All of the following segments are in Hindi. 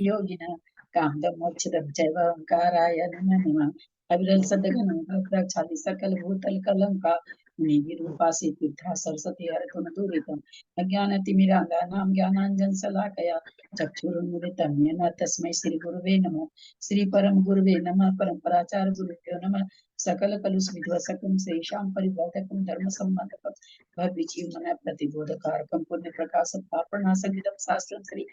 योगिनः कामदमोक्षदं चैव ओंकाराय नमो नमः। अविरल सदघन भद्राक्षादि सकल भूतल कलंका निरूपासी तीर्था सरस्वती हरतुन दूरितम् अज्ञानतिमिरान्धानां ज्ञानाञ्जन शलाकया चक्षुरुन्मिलितं येन तस्मै श्री गुरुवे नमः। श्री परम गुरुवे नमः। परम्पराचार गुरुभ्यो नमः। सकल कलुष विध्वसकं श्रीशां परिवर्धकं धर्म संबंधकं भविजीवमनः प्रतिबोधकारकं पुण्य प्रकाश पापनाशनिदं शास्त्रं श्री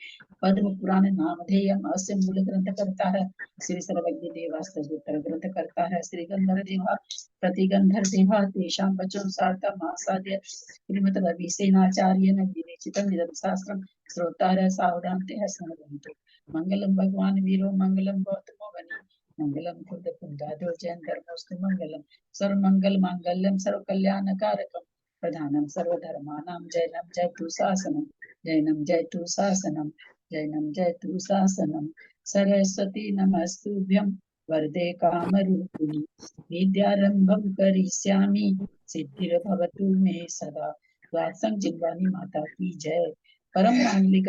पद्म पुराण नामधेयम् अस्य मूल ग्रंथ करता है श्री सर्वज्ञ देवास्तोत्र ग्रंथ करता है श्री गंधर्व देवा प्रतिगंधर देवा तेषां वचन सार्थ मासाद्य श्रीमद रविसेनाचार्य न विरचितं इदं शास्त्रं श्रोतारः सावधानतया शृण्वन्तु। मंगलम भगवान वीरो मंगलम गौतमो गणि मंगलम कुंद कुंदादो जैन धर्मोस्तु मंगलम सर्वमंगल मांगल्यम सर्व कल्याणकारकम प्रधानम सर्वधर्मानां जैनम जयतु शासनम जैनम जयतु शासनम जैनम जयतु शासनम। सरस्वती नमस्तुभ्यं वरदे कामरूपिणी विद्यारंभं करिष्यामि सिद्धिर्भवतु मे सदा। वात्संग जिनवानी माता की जय। परम मांगलिक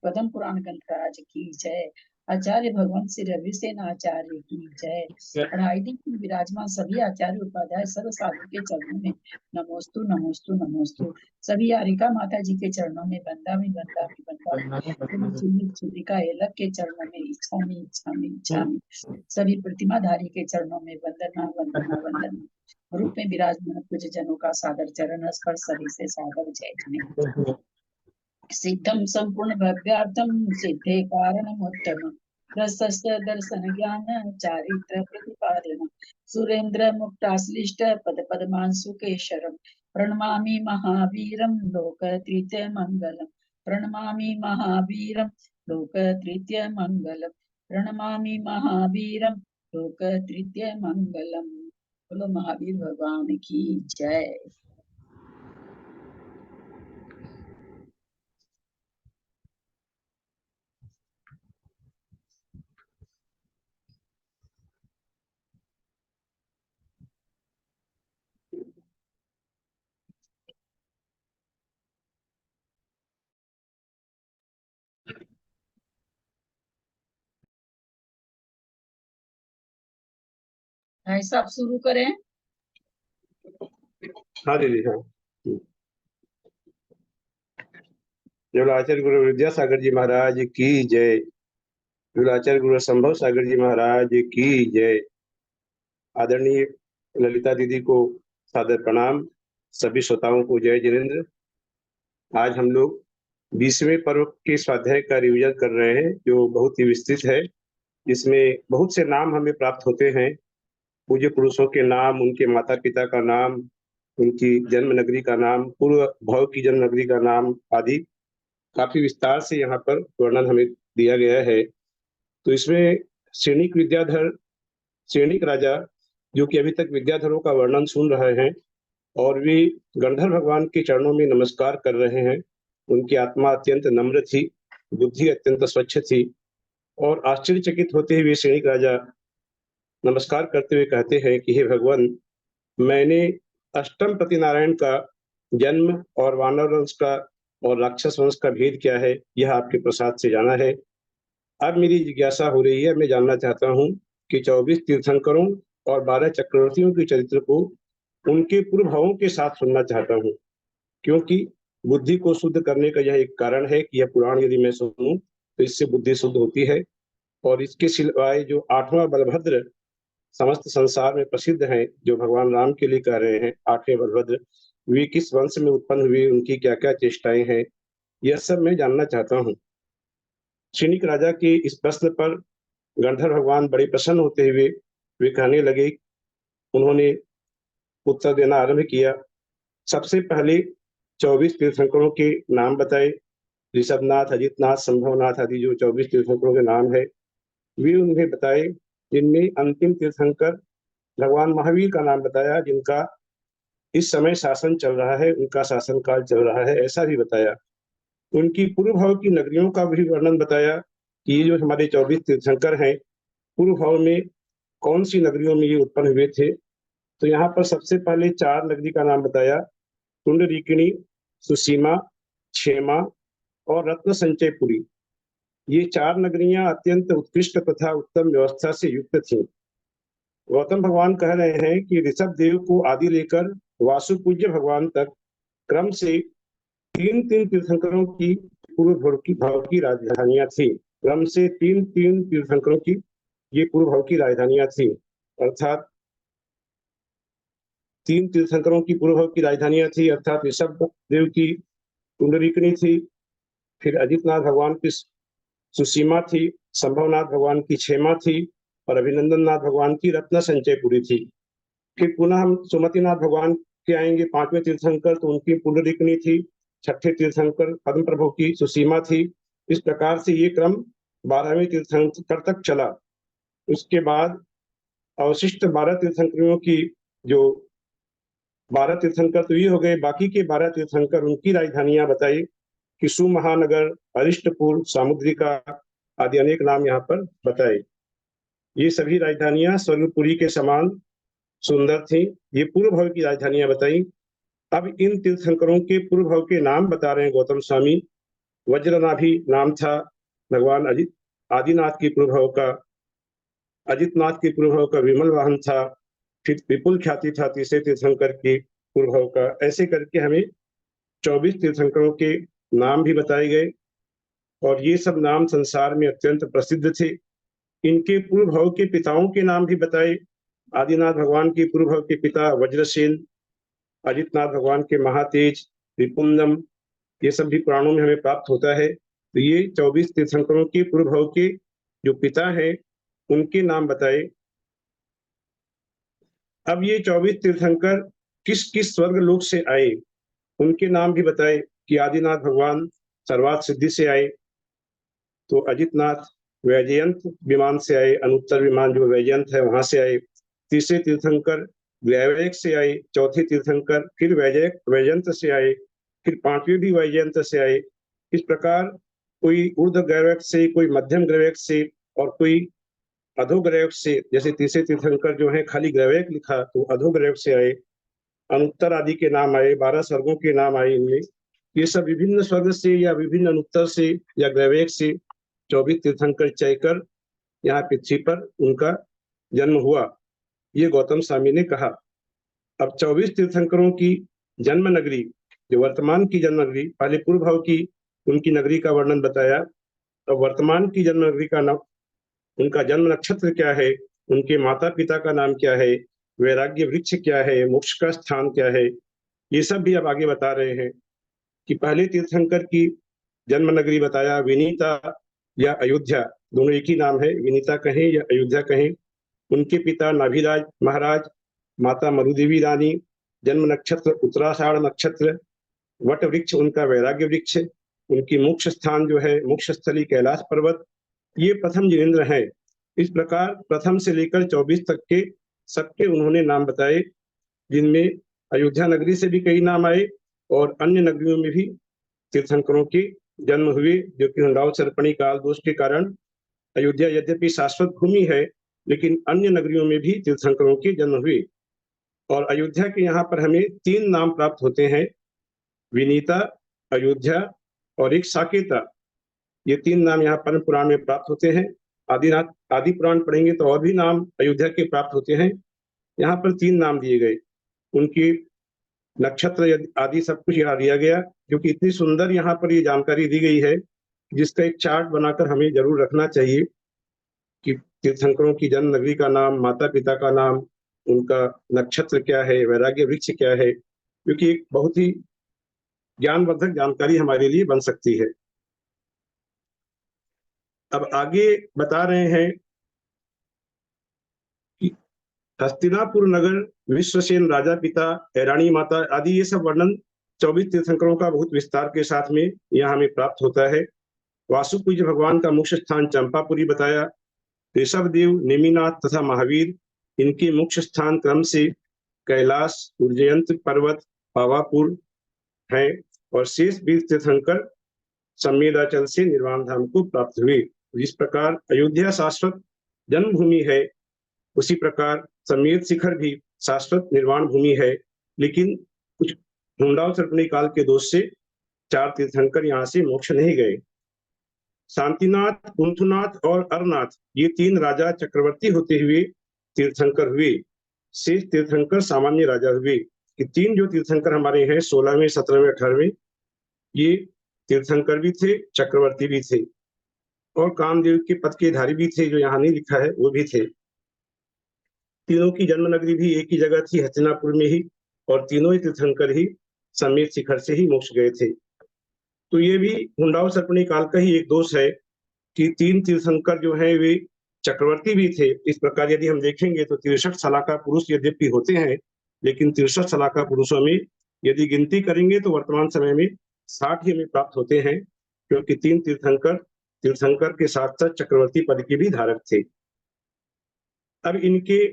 पदम पुराण ग्रंथराज की जय। आचार्य भगवान श्री रविसेन आचार्य की जय। पढ़ाई की विराजमान सभी आचार्य उपाध्याय सर्व साधु के चरणों में नमोस्तु नमोस्तु नमोस्तु। सभी आरिका माता जी के चरणों में बंदा में बंदा में बंदा चुलिका एलक के चरणों में इच्छा में इच्छा में इच्छा में सभी प्रतिमाधारी के चरणों में वंदना वंदना वंदना। रूप में विराजमान कुछ जनों का सादर चरण स्पर्श सभी से सादर जय। सिद्धम संपूर्ण भव्यार्थम सिद्धे कारणमुत्तमम् प्रशस्त दर्शन ज्ञान चारित्र प्रतिपादन सुरेंद्र मुक्ताश्लिष्ट पद पद्मांशुकेशरम प्रणमामि महावीरम लोक तृतीय मंगलम प्रणमामि महावीरम लोक तृतीय मंगलम प्रणमामि महावीरम लोक तृतीय मंगलम। बोलो महावीर भगवान की जय। भाई साहब शुरू करें। हाँ दीदी हाँ। आचार्य गुरु विद्यासागर जी महाराज की जय। आचार्य गुरु संभव सागर जी महाराज की जय। आदरणीय ललिता दीदी को सादर प्रणाम। सभी श्रोताओं को जय जिनेन्द्र। आज हम लोग 20वें पर्व के स्वाध्याय का रिवीजन कर रहे हैं जो बहुत ही विस्तृत है। इसमें बहुत से नाम हमें प्राप्त होते हैं, पूज्य पुरुषों के नाम, उनके माता पिता का नाम, उनकी जन्म नगरी का नाम, पूर्व भव की जन्म नगरी का नाम आदि काफी विस्तार से यहाँ पर वर्णन हमें दिया गया है। तो इसमें श्रेणिक विद्याधर, श्रेणिक राजा जो कि अभी तक विद्याधरों का वर्णन सुन रहे हैं और वे गंधर्व भगवान के चरणों में नमस्कार कर रहे हैं। उनकी आत्मा अत्यंत नम्र थी, बुद्धि अत्यंत स्वच्छ थी और आश्चर्यचकित होते हुए श्रेणिक राजा नमस्कार करते हुए कहते हैं कि हे भगवान, मैंने अष्टम प्रतिनारायण का जन्म और वानर वंश का और राक्षस वंश का भेद क्या है यह आपके प्रसाद से जाना है। अब मेरी जिज्ञासा हो रही है, मैं जानना चाहता हूँ कि 24 तीर्थंकरों और 12 चक्रवर्तियों के चरित्र को उनके पूर्व भावों के साथ सुनना चाहता हूँ, क्योंकि बुद्धि को शुद्ध करने का यह एक कारण है कि यह पुराण यदि मैं सुनूं तो इससे बुद्धि शुद्ध होती है। और इसके सिवाय जो 8वां बलभद्र समस्त संसार में प्रसिद्ध हैं, जो भगवान राम के लिए कह रहे हैं 8वें बलभद्र, वे किस वंश में उत्पन्न हुए, उनकी क्या क्या चेष्टाएं हैं, यह सब मैं जानना चाहता हूँ। श्रेणिक राजा के इस प्रश्न पर गंधर्व भगवान बड़े प्रसन्न होते हुए वे कहने लगे, उन्होंने उत्तर देना आरंभ किया। सबसे पहले 24 तीर्थंकरों के नाम बताए। ऋषभनाथ, अजितनाथ, संभवनाथ आदि जो 24 तीर्थंकरों के नाम है वे उन्हें बताए, जिनमें अंतिम तीर्थंकर भगवान महावीर का नाम बताया, जिनका इस समय शासन चल रहा है, उनका शासन काल चल रहा है, ऐसा भी बताया। उनकी पूर्व भाव की नगरियों का भी वर्णन बताया कि ये जो हमारे 24 तीर्थंकर हैं, पूर्व भाव में कौन सी नगरियों में ये उत्पन्न हुए थे। तो यहाँ पर सबसे पहले 4 नगरी का नाम बताया, पुंडरीकिणी, सुसीमा, क्षेमा और रत्न संचयपुरी। ये 4 नगरियां अत्यंत उत्कृष्ट तथा उत्तम व्यवस्था से युक्त थीं। गौतम भगवान कह रहे हैं कि ऋषभ देव को आदि लेकर वासु पूज्य भगवान तक क्रम से तीन तीन तीर्थंकरों की पूर्व भाव की राजधानियां थी। क्रम से तीन तीन तीर्थंकरों की ये पूर्व भाव की राजधानियां थी, अर्थात तीन तीर्थंकरों की पूर्व भाव की राजधानियां थी, अर्थात ऋषभ देव की पुंडरीकनी थी, फिर अजितनाथ भगवान की सुसीमा थी, संभवनाथ भगवान की क्षेमा थी और अभिनंदन नाथ भगवान की रत्न संचयपुरी थी। फिर पुनः हम सुमतिनाथ भगवान के आएंगे, 5वें तीर्थंकर, तो उनकी पुंडरीकनी थी। 6ठे तीर्थंकर पद्म प्रभु की सुसीमा थी। इस प्रकार से ये क्रम 12वें तीर्थंकर तक चला। उसके बाद अवशिष्ट 12 तीर्थंकरों की जो 12 तीर्थंकर तो ये हो गए, बाकी के 12 तीर्थंकर उनकी राजधानियां बताई कि सुमहानगर, अरिष्टपुर, सामुद्रिका आदि अनेक नाम यहाँ पर बताए। ये सभी राजधानियां स्वर्गपुरी के समान सुंदर थी। ये पूर्व भाव की राजधानियां बताई। अब इन तीर्थंकरों के पूर्व भाव के नाम बता रहे हैं गौतम स्वामी। वज्रनाभि नाम था भगवान आदिनाथ की पूर्व भाव का। अजितनाथ की पूर्व भाव का विमल वाहन था। फिर विपुल ख्याति था तीसरे तीर्थंकर की पूर्व भाव का। ऐसे करके हमें 24 तीर्थंकरों के नाम भी बताए गए और ये सब नाम संसार में अत्यंत प्रसिद्ध थे। इनके पूर्व भाव के पिताओं के नाम भी बताए। आदिनाथ भगवान के पूर्व भाव के पिता वज्रसेन, अजितनाथ भगवान के महातेज, विपुंदम, ये सब भी पुराणों में हमें प्राप्त होता है। तो ये 24 तीर्थंकरों के पूर्व भाव के जो पिता है उनके नाम बताए। अब ये 24 तीर्थंकर किस किस स्वर्ग लोक से आए उनके नाम भी बताए कि आदिनाथ भगवान सर्वात सिद्धि से आए, तो अजितनाथ वैजयंत विमान से आए, अनुत्तर विमान जो वैजयंत है वहां से आए। तीसरे तीर्थंकर वैवैक से आए, चौथे तीर्थंकर फिर वैजयंत से आए, फिर 5वें भी वैजयंत से आए। इस प्रकार कोई ऊर्ध्व ग्रैवैक से, कोई मध्यम ग्रैवैक से और कोई अधोग्रैवैक से। जैसे तीसरे तीर्थंकर जो है खाली ग्रैवैक लिखा तो अधोग्रैवैक से आए। अनुत्तर आदि के नाम आए, 12 स्वर्गों के नाम आए इनमें। ये सब विभिन्न स्वर्ग से या विभिन्न अनुत्तर से या ग्रैवैक से 24 तीर्थंकर चयकर यहाँ पृथ्वी पर उनका जन्म हुआ, ये गौतम स्वामी ने कहा। अब 24 तीर्थंकरों की जन्म नगरी, जो वर्तमान की जन्म नगरी, पहले पूर्व भाव की उनकी नगरी का वर्णन बताया, अब वर्तमान की जन्म नगरी का नाम, उनका जन्म नक्षत्र क्या है, उनके माता पिता का नाम क्या है, वैराग्य वृक्ष क्या है, मोक्ष का स्थान क्या है, ये सब भी अब आगे बता रहे हैं। कि पहले तीर्थंकर की जन्म नगरी बताया, विनीता या अयोध्या, दोनों एक ही नाम है, विनीता कहें या अयोध्या कहें। उनके पिता नाभिराज महाराज, माता मरुदेवी रानी, जन्म नक्षत्र उत्तराषाढ़ नक्षत्र, वट वृक्ष उनका वैराग्य वृक्ष, उनकी मोक्ष स्थान जो है मोक्ष स्थली कैलाश पर्वत, ये प्रथम जिनेन्द्र है। इस प्रकार प्रथम से लेकर 24 तक के सबके उन्होंने नाम बताए, जिनमें अयोध्या नगरी से भी कई नाम आए और अन्य नगरियों में भी तीर्थंकरों के जन्म हुए, जो कि हुंडाओ सर्पणी काल दोष के कारण अयोध्या यद्यपि शाश्वत भूमि है, लेकिन अन्य नगरियों में भी तीर्थंकरों के जन्म हुए। और अयोध्या के यहाँ पर हमें 3 नाम प्राप्त होते हैं, विनीता, अयोध्या और एक साकेता। ये 3 नाम यहाँ पर पुराण में प्राप्त होते हैं। आदि पुराण पढ़ेंगे तो और भी नाम अयोध्या के प्राप्त होते हैं। यहाँ पर 3 नाम दिए गए, उनकी नक्षत्र आदि सब कुछ यहाँ दिया गया, क्योंकि इतनी सुंदर यहाँ पर ये जानकारी दी गई है जिसका एक चार्ट बनाकर हमें जरूर रखना चाहिए कि तीर्थंकरों की जन्म नगरी का नाम, माता पिता का नाम, उनका नक्षत्र क्या है, वैराग्य वृक्ष क्या है, क्योंकि एक बहुत ही ज्ञानवर्धक जानकारी हमारे लिए बन सकती है। अब आगे बता रहे हैं कि हस्तिनापुर नगर, विश्वसेन राजा पिता, ऐराणी माता आदि ये सब वर्णन 24 तीर्थंकरों का बहुत विस्तार के साथ में यहाँ हमें प्राप्त होता है। वासुपूज्य भगवान का मुख्य स्थान चंपापुरी बताया। ऋषभ देव, नेमिनाथ तथा महावीर, इनके मुख्य स्थान क्रम से कैलाश, उज्जयंत पर्वत, पावापुर है और शेष 20 तीर्थंकर संवेदाचल से निर्वाण धाम को प्राप्त हुए। जिस प्रकार अयोध्या शाश्वत जन्मभूमि है, उसी प्रकार समेत शिखर भी शाश्वत निर्वाण भूमि है, लेकिन कुछ हुंडाओ सर्पणी काल के दोष से 4 तीर्थंकर यहाँ से मोक्ष नहीं गए। शांतिनाथ, कुंथुनाथ और अरनाथ, ये 3 राजा चक्रवर्ती होते हुए तीर्थंकर हुए। शेष तीर्थंकर सामान्य राजा हुए। कि 3 जो तीर्थंकर हमारे हैं 16वें, 17वें, 18वें, ये तीर्थंकर भी थे, चक्रवर्ती भी थे और कामदेव के पद के धारी भी थे, जो यहाँ नहीं लिखा है वो भी थे। तीनों की जन्म नगरी भी एक ही जगह थी, हस्तिनापुर में ही, और तीनों ही तीर्थंकर ही समेत शिखर से ही मोक्ष गए थे। तो ये भी हुंडाओ सर्पणी काल का ही एक दोष है कि 3 तीर्थंकर जो है वे चक्रवर्ती भी थे। इस प्रकार यदि हम देखेंगे तो 63 सलाका पुरुष यद्यपि होते हैं, लेकिन 63 सलाका पुरुषों में यदि गिनती करेंगे तो वर्तमान समय में 60 ही हमें प्राप्त होते हैं, क्योंकि 3 तीर्थंकर के साथ साथ चक्रवर्ती पद के भी धारक थे। अब इनके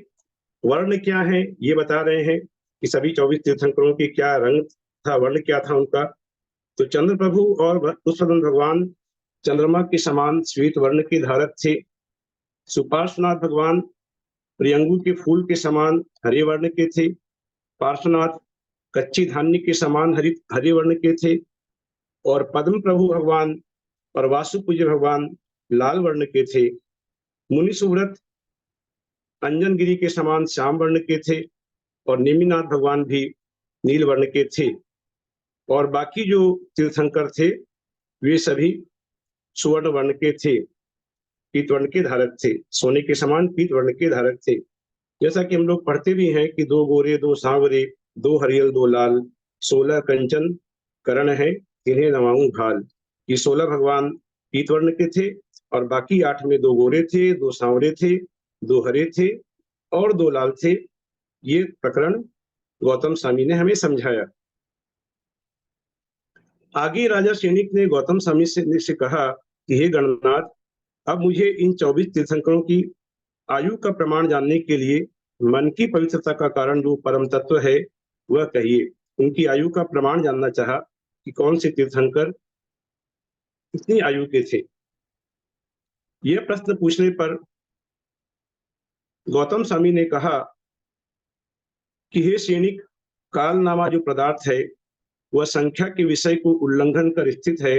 वर्ण क्या है ये बता रहे हैं कि सभी 24 तीर्थंकरों के क्या रंग था, वर्ण क्या था उनका। तो चंद्र प्रभु और पुष्पदंत भगवान चंद्रमा के समान श्वेत वर्ण के धारक थे। सुपार्श्वनाथ भगवान प्रियंगु के फूल के समान हरे वर्ण के थे। पार्श्वनाथ कच्ची धान्य के समान हरे वर्ण के थे। और पद्म प्रभु भगवान और वासुपूज्य भगवान लाल वर्ण के थे। मुनि सुव्रत अंजनगिरी के समान श्याम वर्ण के थे और नेमिनाथ भगवान भी नील वर्ण के थे। और बाकी जो तीर्थंकर थे वे सभी सुवर्ण वर्ण के थे, पीत वर्ण के धारक थे, सोने के समान पीत वर्ण के धारक थे। जैसा कि हम लोग पढ़ते भी हैं कि 2 गोरे 2 सांवरे 2 हरियल 2 लाल 16 कंचन करण है इन्हें नवाऊं भाल। ये 16 भगवान पीत वर्ण के थे और बाकी 8 में 2 गोरे थे, 2 सांवरे थे, 2 हरे थे और 2 लाल थे। ये प्रकरण गौतम स्वामी ने हमें समझाया। आगे राजा सैनिक ने गौतम स्वामी से कहा कि हे गणनाथ, अब मुझे इन 24 तीर्थंकरों की आयु का प्रमाण जानने के लिए मन की पवित्रता का कारण जो परम तत्व है वह कहिए। उनकी आयु का प्रमाण जानना चाहा कि कौन से तीर्थंकर कितनी आयु के थे। यह प्रश्न पूछने पर गौतम स्वामी ने कहा कि हे सैनिक, कालनामा जो पदार्थ है वह संख्या के विषय को उल्लंघन कर स्थित है,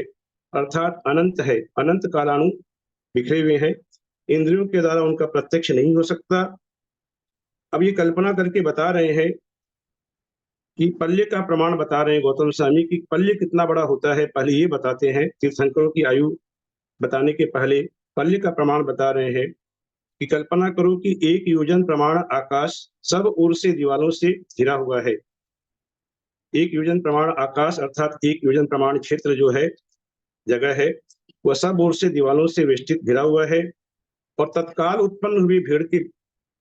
अर्थात अनंत है। अनंत कालाणु बिखरे हुए हैं, इंद्रियों के द्वारा उनका प्रत्यक्ष नहीं हो सकता। अब ये कल्पना करके बता रहे हैं कि पल्य का प्रमाण बता रहे हैं गौतम स्वामी की पल्य कितना बड़ा होता है। पहले ये बताते हैं, तीर्थंकरों की आयु बताने के पहले पल्य का प्रमाण बता रहे हैं कि कल्पना करो कि 1 योजन प्रमाण आकाश सब ओर से दीवालों से घिरा हुआ है। 1 योजन प्रमाण आकाश अर्थात 1 योजन प्रमाण क्षेत्र जो है, जगह है, वह सब ओर से दीवालों से वेष्टित घिरा हुआ है और तत्काल उत्पन्न हुई भेड़ के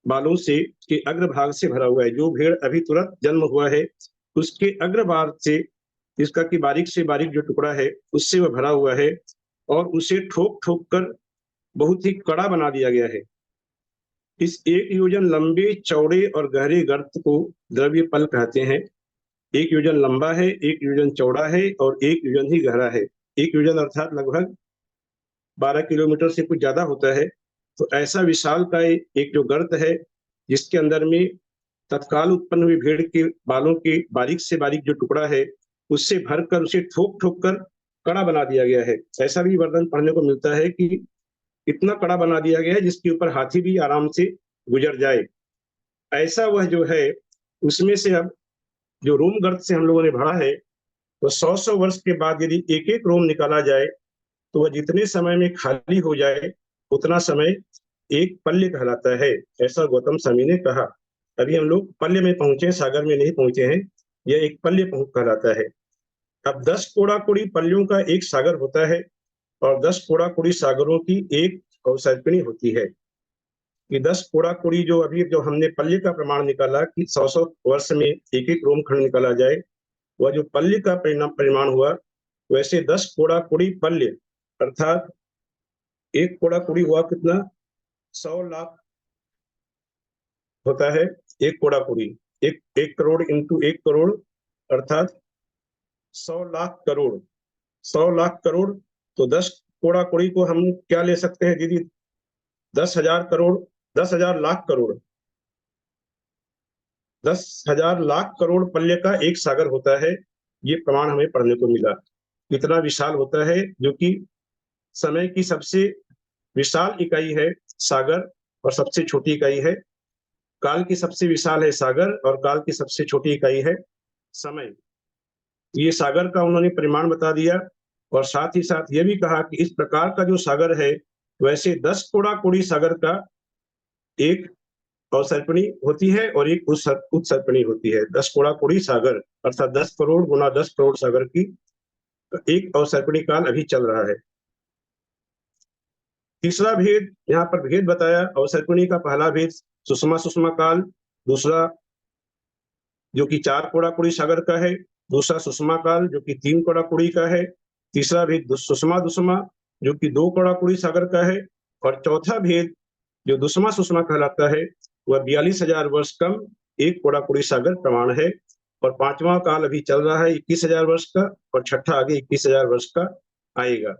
बालों से के अग्रभाग से भरा हुआ है। जो भेड़ अभी तुरंत जन्म हुआ है उसके अग्रभाग से, इसका की बारीक से बारीक जो टुकड़ा है उससे वह भरा हुआ है और उसे ठोक ठोक कर बहुत ही कड़ा बना दिया गया है। इस 1 योजन लंबे चौड़े और गहरे गर्त को द्रव्य पल कहते हैं। 1 योजन लंबा है, 1 योजन चौड़ा है और 1 योजन ही गहरा है। 1 योजन अर्थात लगभग 12 किलोमीटर से कुछ ज्यादा होता है। तो ऐसा विशाल का एक जो गर्त है जिसके अंदर में तत्काल उत्पन्न हुई भेड़ के बालों के बारीक से बारीक जो टुकड़ा है उससे भरकर उसे ठोक ठोक कर कड़ा बना दिया गया है। ऐसा भी वर्णन पढ़ने को मिलता है कि इतना कड़ा बना दिया गया है जिसके ऊपर हाथी भी आराम से गुजर जाए। ऐसा वह जो है उसमें से अब जो रोम गर्त से हम लोगों ने भरा है तो 100 वर्ष के बाद यदि एक एक रोम निकाला जाए तो वह जितने समय में खाली हो जाए उतना समय एक पल्य कहलाता है। ऐसा गौतम स्वामी ने कहा। अभी हम लोग पल्य में पहुंचे, सागर में नहीं पहुंचे हैं। यह एक पल्य कहलाता है। अब 10 कोड़ा कुड़ी पल्यों का एक सागर होता है और 10 कोड़ा कुड़ी सागरों की एक अवसर्पिणी होती है। कि 10 कोड़ा कुड़ी जो अभी जो हमने पल्य का प्रमाण निकाला कि 100 वर्ष में एक एक रोम खंड निकाला जाए, वह जो पल्य का परिमाण हुआ वैसे 10 कोड़ा कुड़ी पल्य अर्थात 1 कोड़ा कुड़ी हुआ कितना, 100 लाख होता है। 1 कोड़ा कुड़ी 1 करोड़ इंटू 1 करोड़ अर्थात 100 लाख करोड़। 100 लाख करोड़ तो 10 कोड़ा कुड़ी को हम क्या ले सकते हैं दीदी, 10,000 करोड़, 10,000 लाख करोड़, 10,000 लाख करोड़ पल्य का एक सागर होता है। ये प्रमाण हमें पढ़ने को मिला। इतना विशाल होता है जो कि समय की सबसे विशाल इकाई है सागर और सबसे छोटी इकाई है काल की सबसे विशाल है सागर और काल की सबसे छोटी इकाई है समय। ये सागर का उन्होंने परिमाण बता दिया और साथ ही साथ ये भी कहा कि इस प्रकार का जो सागर है वैसे 10 कोड़ा कोड़ी सागर का एक अवसर्पिणी होती है और एक उत्सर्पिणी होती है। 10 कोड़ा कोड़ी सागर अर्थात 10 करोड़ गुना 10 करोड़ सागर की एक अवसर्पिणी काल अभी चल रहा है। तीसरा भेद यहाँ पर भेद बताया अवसर्पिणी का पहला भेद सुषमा सुषमा काल, दूसरा जो कि 4 कोड़ा कोड़ी सागर का है, दूसरा सुषमा काल जो कि 3 कोड़ा कोड़ी का है, तीसरा भेद सुषमा दुषमा जो कि 2 कोड़ा कोड़ी सागर का है और चौथा भेद जो दुषमा सुषमा कहलाता है वह 42,000 वर्ष कम 1 कोड़ा कोड़ी सागर प्रमाण है और पांचवा काल अभी चल रहा है 21,000 वर्ष का और छठा आगे 21,000 वर्ष का आएगा।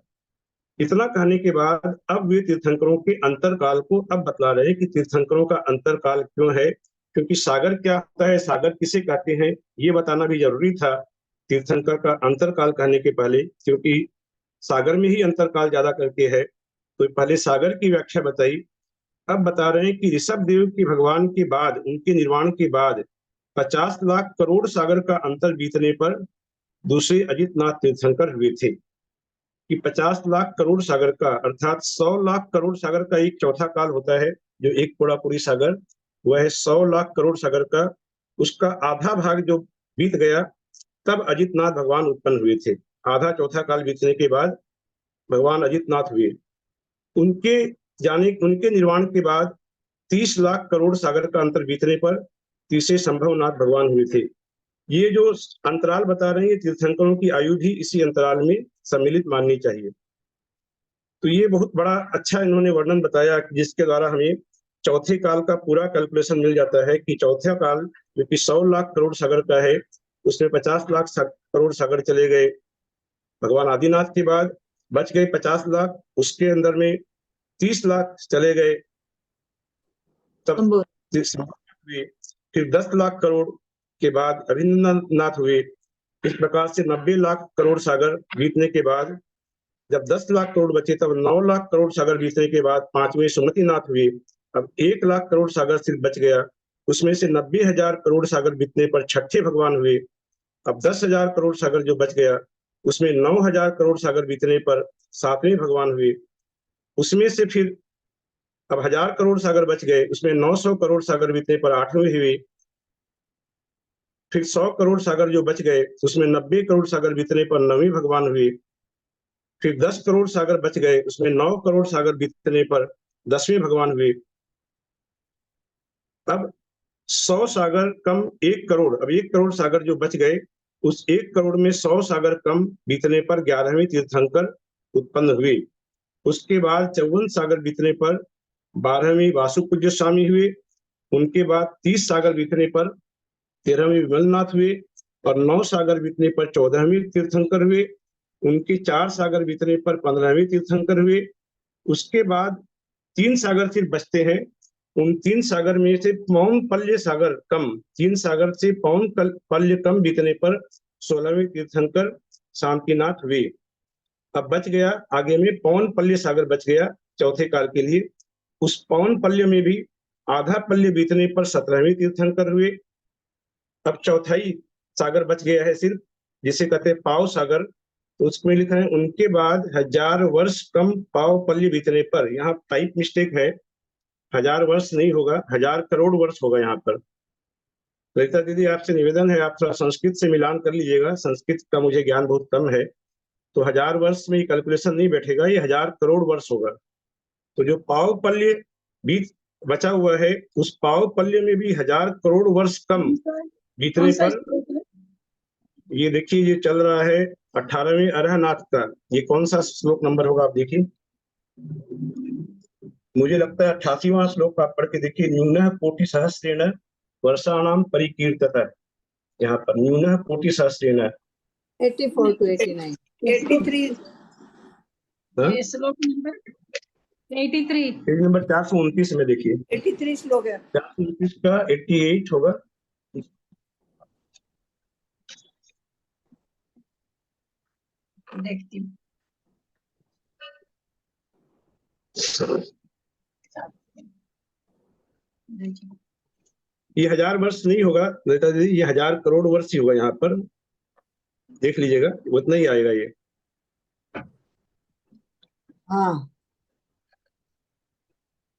इतना कहने के बाद अब वे तीर्थंकरों के अंतरकाल को अब बतला रहे हैं कि तीर्थंकरों का अंतरकाल क्यों है, क्योंकि सागर क्या होता है, सागर किसे कहते हैं, ये बताना भी जरूरी था तीर्थंकर का अंतरकाल कहने के पहले, क्योंकि सागर में ही अंतरकाल ज्यादा करके है। तो पहले सागर की व्याख्या बताई। अब बता रहे हैं कि ऋषभ देव के भगवान के बाद, उनके निर्वाण के बाद 50 लाख करोड़ सागर का अंतर बीतने पर दूसरे अजितनाथ तीर्थंकर हुए थे कि 50 लाख करोड़ सागर का अर्थात 100 लाख करोड़ सागर का एक चौथा काल होता है जो 1 कोड़ा कोड़ी सागर, वह है 100 लाख करोड़ सागर का, उसका आधा भाग जो बीत गया तब अजितनाथ भगवान उत्पन्न हुए थे। आधा चौथा काल बीतने के बाद भगवान अजितनाथ हुए। उनके निर्वाण के बाद 30 लाख करोड़ सागर का अंतर बीतने पर तीसरे संभवनाथ भगवान हुए थे। ये जो अंतराल बता रहे हैं तीर्थंकरों की आयु भी इसी अंतराल में सम्मिलित माननी चाहिए। तो ये बहुत बड़ा अच्छा इन्होंने वर्णन बताया जिसके द्वारा हमें चौथे काल का पूरा कैलकुलेशन मिल जाता है कि चौथा काल जो कि 100 लाख करोड़ सागर का है उसमें 50 लाख करोड़ सागर चले गए भगवान आदिनाथ के बाद, बच गए 50 लाख, उसके अंदर में 30 लाख चले गए तब फिर 10 लाख करोड़ के बाद अभिनंदनाथ हुए। इस प्रकार से 90 लाख करोड़ सागर बीतने के बाद जब 10 लाख करोड़ बचे तब 9 लाख करोड़ सागर बीतने के बाद पांचवें सुमतिनाथ हुए। अब 1 लाख करोड़ सागर सिर्फ बच गया, उसमें से 90,000 करोड़ सागर बीतने पर छठे भगवान हुए। अब 10,000 करोड़ सागर जो बच गया उसमें 9,000 करोड़ सागर बीतने पर सातवें भगवान हुए। उसमें से फिर अब 1,000 करोड़ सागर बच गए, उसमें 900 करोड़ सागर बीतने पर आठवें हुए। फिर 100 करोड़ सागर जो बच गए उसमें 90 करोड़ सागर बीतने पर नौवें भगवान हुए। फिर 10 करोड़ सागर बच गए, उसमें 9 करोड़ सागर बीतने पर 10वें भगवान हुए। अब 100 सागर कम 1 करोड़, अब 1 करोड़ सागर जो बच गए उस 1 करोड़ में 100 सागर कम बीतने पर 11वें तीर्थंकर उत्पन्न हुए। उसके बाद 54 सागर बीतने पर 12वें वासुपूज्य स्वामी हुए। उनके बाद 30 सागर बीतने पर 13वें विमलनाथ हुए और 9 सागर बीतने पर 14वें तीर्थंकर हुए। उनके 4 सागर बीतने पर 15वें तीर्थंकर हुए। उसके बाद 3 सागर फिर बचते हैं, उन 3 सागर में से पौन पल्य सागर कम, 3 सागर से पौन पल्य कम बीतने पर 16वें तीर्थंकर शांतिनाथ हुए। अब बच गया आगे में पौन पल्य सागर बच गया चौथे काल के लिए। उस पौन पल्य में भी आधा पल्य बीतने पर 17वें तीर्थंकर हुए। अब चौथाई सागर बच गया है सिर्फ, जिसे कहते हैं पाव सागर, तो उसमें लिखा है उनके बाद 1000 वर्ष कम पाव पल्य बीतने पर, यहाँ टाइप मिस्टेक है, 1000 वर्ष नहीं होगा, 1000 करोड़ वर्ष होगा यहाँ पर। ललिता दीदी आपसे निवेदन है आप थोड़ा संस्कृत से मिलान कर लीजिएगा, संस्कृत का मुझे ज्ञान बहुत कम है, तो 1000 वर्ष में ये कैलकुलेशन नहीं बैठेगा, ये 1000 करोड़ वर्ष होगा। तो जो पाव पल्य बीत बचा हुआ है उस पाव पल्य में भी 1000 करोड़ वर्ष कम बीतने पर, ये देखिए ये चल रहा है 18वें अरहनाथ का, ये कौन सा श्लोक नंबर होगा आप देखिए, मुझे लगता है 88वां श्लोक आप पढ़ के देखिए। न्यूनः कोटि सहस्रेण वर्षाणाम परिकीर्तत, यहाँ पर न्यूनः कोटि सहस्रेण 84 to 89 83 ये श्लोक नंबर 83 पेज नंबर 429 में देखिए, 83 श्लोक है। 429 का 88 होगा। देखती हूँ। ये 1000 वर्ष नहीं होगा ललिता दीदी, ये 1000 करोड़ वर्ष ही होगा। यहाँ पर देख लीजिएगा, उतना ही आएगा ये। हाँ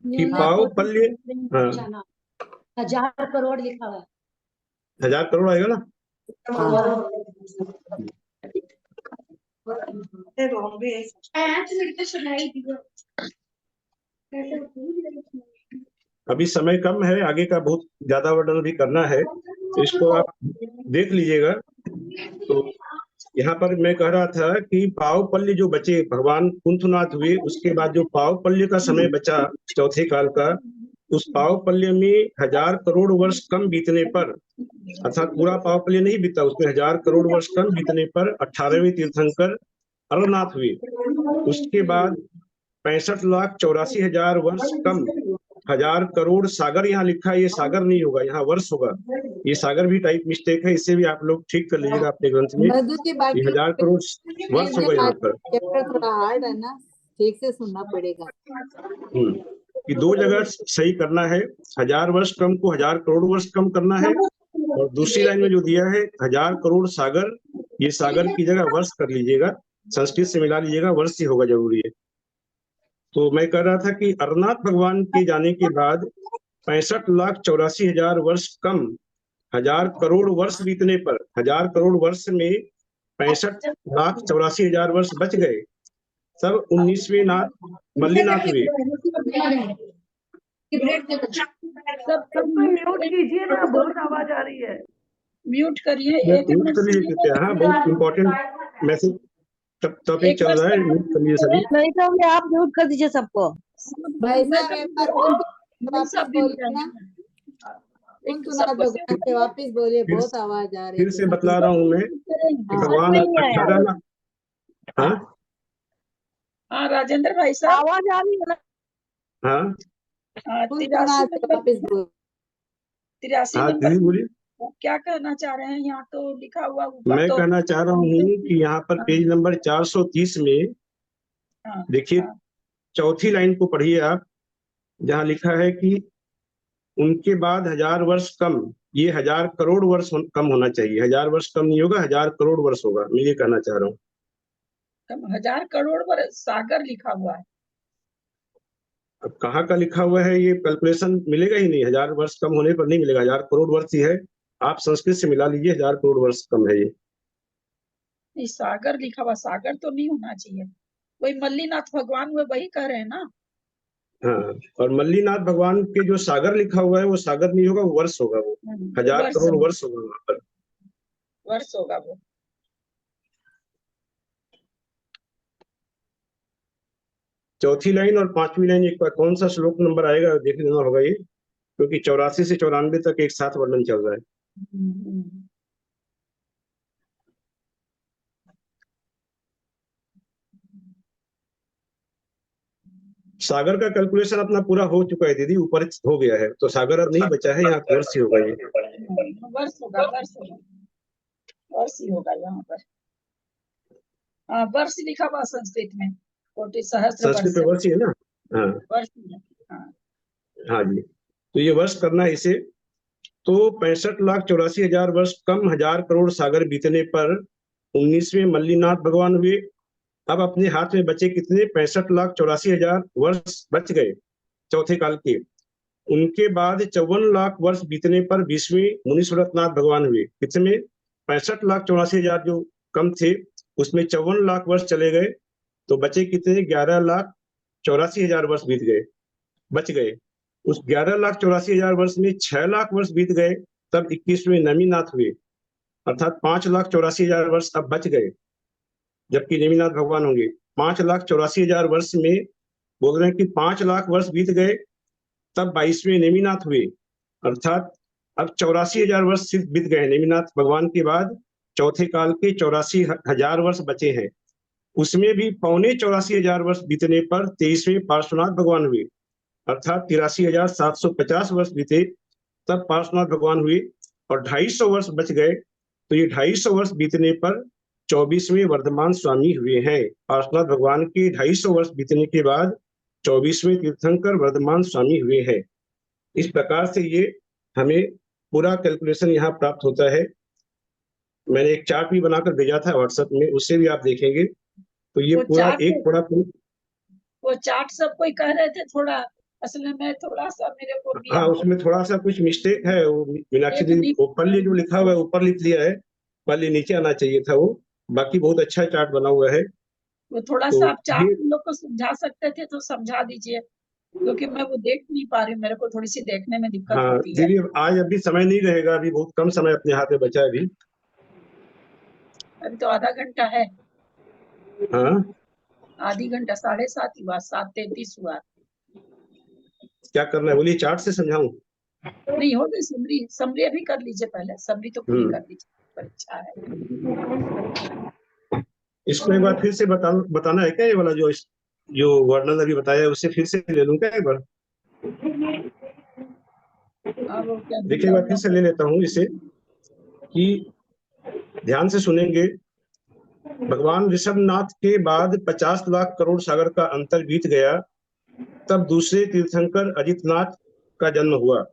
कि पाव पल्य, हाँ 1000 करोड़ लिखा हुआ है। 1000 करोड़ आएगा ना। अभी समय कम है, आगे का बहुत ज्यादा वर्णन भी करना है, तो इसको आप देख लीजिएगा। तो यहाँ पर मैं कह रहा था कि पावपल्य जो बचे, भगवान कुंथनाथ हुए, उसके बाद जो पावपल्य का समय बचा चौथे काल का, उस पावपल्य में 1000 करोड़ वर्ष कम बीतने पर, अर्थात पूरा पावपल्य नहीं बीता, उसमें 1000 करोड़ वर्ष कम बीतने पर 18वें तीर्थंकर अरनाथ हुए। उसके बाद 65,84,000 वर्ष कम 1000 करोड़, सागर यहाँ लिखा है, ये सागर नहीं होगा, यहाँ वर्ष होगा। ये सागर भी टाइप मिस्टेक है, इससे भी आप लोग ठीक कर लीजिएगा अपने ग्रंथ में। मधु की बात ये 1000 करोड़ वर्ष होगा यहाँ पर। चैप्टर थोड़ा हार्ड है ना, ठीक से सुनना पड़ेगा। कि दो जगह सही करना है, 1000 वर्ष कम को 1000 करोड़ वर्ष कम करना है, और दूसरी लाइन में जो दिया है 1000 करोड़ सागर, ये सागर की जगह वर्ष कर लीजिएगा, संस्कृत से मिला लीजिएगा, वर्ष ही होगा जरूरी है। तो मैं कह रहा था कि अरनाथ भगवान के जाने के बाद 65,84,000 वर्ष कम 1000 करोड़ वर्ष बीतने पर, 1000 करोड़ वर्ष में 65,84,000 वर्ष बच गए। सब 19वें नाथ मल्लीनाथ हुए। सब म्यूट कीजिए ना, बहुत आवाज आ रही है। म्यूट करिए, एक म्यूट मिनट कर लीजिए कृपया, हाँ बहुत इंपॉर्टेंट मैसेज टॉपिक चल रहा है, म्यूट कर लीजिए सभी। नहीं तो भी आप म्यूट कर दीजिए सबको। भाई साहब एक बार वापस बोलिए ना, वापिस बोलिए, बहुत आवाज आ रही है। फिर से बतला रहा हूँ मैं कि भगवान 18 ना, हाँ हाँ राजेंद्र भाई साहब आवाज आ रही है ना। हाँ 83 हाँ नंबर दीदी बोलिए। वो क्या कहना चाह रहे हैं? यहाँ तो लिखा हुआ ऊपर मैं तो कहना चाह रहा हूँ कि यहाँ पर पेज नंबर 430 में हाँ, देखिए, हाँ, चौथी लाइन को पढ़िए आप, जहाँ लिखा है कि उनके बाद 1000 वर्ष कम, ये 1000 करोड़ वर्ष कम होना चाहिए, 1000 वर्ष कम नहीं होगा, 1000 करोड़ वर्ष होगा। मैं ये कहना चाह रहा हूँ। 1000 करोड़ पर सागर लिखा हुआ है। अब कहाँ का लिखा हुआ है, ये कैलकुलेशन मिलेगा ही नहीं, 1000 वर्ष कम होने पर नहीं मिलेगा, 1000 करोड़ वर्ष ही है। आप संस्कृत से मिला लीजिए, 1000 करोड़ वर्ष कम है ये। नहीं, सागर लिखा हुआ, सागर तो नहीं होना चाहिए। वही मल्लीनाथ भगवान हुए, वही कह रहे हैं ना। हाँ, और मल्लीनाथ भगवान के जो सागर लिखा हुआ है वो सागर नहीं होगा, वो वर्ष होगा, वो 1000 करोड़ वर्ष होगा वहां पर, वर्ष होगा वो। चौथी लाइन और पांचवी लाइन एक बार कौन सा श्लोक नंबर आएगा देख लेना होगा ये, क्योंकि 84 से 94 तक एक साथ वर्णन चल रहा है। सागर का कैलकुलेशन अपना पूरा हो चुका है दीदी, ऊपर हो गया है, तो सागर अब नहीं बचा है, यहाँ वर्ष ही होगा ये। वर्ष होगा, वर्ष होगा, वर्ष ही होगा यहाँ पर। हाँ, वर्ष लिखा हुआ संस्कृत में, कोटि सहस्त्र संस्कृत में वर्ष ही है ना। हाँ वर्ष। हाँ जी, तो ये वर्ष करना है इसे। तो 65,84,000 वर्ष कम 1000 करोड़ सागर बीतने पर 19वें मल्लीनाथ भगवान हुए। अब अपने हाथ में बचे कितने, 65,84,000 वर्ष बच गए चौथे काल के। उनके बाद 54 लाख वर्ष बीतने पर 20वें मुनीश्वरनाथ भगवान हुए। कितने, 65,84,000 जो कम थे उसमें 54 लाख वर्ष चले गए, तो बचे कितने, 11,84,000 वर्ष बीत गए, बच गए। उस 11,84,000 वर्ष में 6 लाख वर्ष बीत गए, तब 21वें नमीनाथ हुए, अर्थात 5,84,000 वर्ष अब बच गए, जबकि नेमिनाथ भगवान होंगे। 5,84,000 वर्ष में बोल रहे हैं कि 5 लाख वर्ष बीत गए, तब 22वें नेमिनाथ हुए, अर्थात अब 84,000 वर्ष सिर्फ बीत गए। नेमिनाथ भगवान के बाद चौथे काल के 84,000 वर्ष बचे हैं, उसमें भी 84,000 वर्ष बीतने पर 23वें पार्श्वनाथ भगवान हुए, अर्थात 83,750 वर्ष बीते तब पार्श्वनाथ भगवान हुए, और 250 वर्ष बच गए, तो ये 250 वर्ष बीतने पर 24वें वर्धमान स्वामी हुए हैं। पार्श्वनाथ भगवान के 250 वर्ष बीतने के बाद 24वें तीर्थंकर वर्धमान स्वामी हुए हैं। इस प्रकार से ये हमें पूरा कैलकुलेशन यहाँ प्राप्त होता है। मैंने एक चार्ट भी बनाकर भेजा था व्हाट्सएप में, उससे भी आप देखेंगे तो ये वो पूरा चार्ट एक पूरा वो चार्ट सब कोई कह रहे थे थोड़ा, असल में थोड़ा सा मेरे को भी हाँ, उसमें थोड़ा सा कुछ मिस्टेक है। वो मीनाक्षी दीदी ऊपरली जो लिखा हुआ है ऊपर लिख लिया है, पहले नीचे आना चाहिए था वो। बाकी बहुत अच्छा चार्ट बना हुआ है। वो थोड़ा तो सा आप चार्ट ये हम लोग को समझा सकते थे तो समझा दीजिए, क्योंकि मैं वो देख नहीं पा रही हूँ, मेरे को थोड़ी सी देखने में दिक्कत हाँ होती है। दीदी, आज अभी समय नहीं रहेगा, अभी बहुत कम समय अपने हाथ में बचा है अभी। अभी तो आधा घंटा है, हाँ, आधी घंटा, 7:30 हुआ, 7:33 हुआ। क्या करना है बोलिए, चार्ट से समझाऊं? नहीं हो गई समरी, समरी अभी कर लीजिए, पहले समरी तो पूरी कर दीजिए, परीक्षा है। इसको एक बार फिर से बताना है क्या? ये वाला जो वर्णन अभी बताया है उससे फिर से ले लूं क्या एक बार? वो क्या देखिए, एक बार फिर से ले लेता हूँ इसे, कि ध्यान से सुनेंगे। भगवान ऋषभनाथ के बाद 50 लाख करोड़ सागर का अंतर बीत गया, तब दूसरे तीर्थंकर अजितनाथ का जन्म हुआ।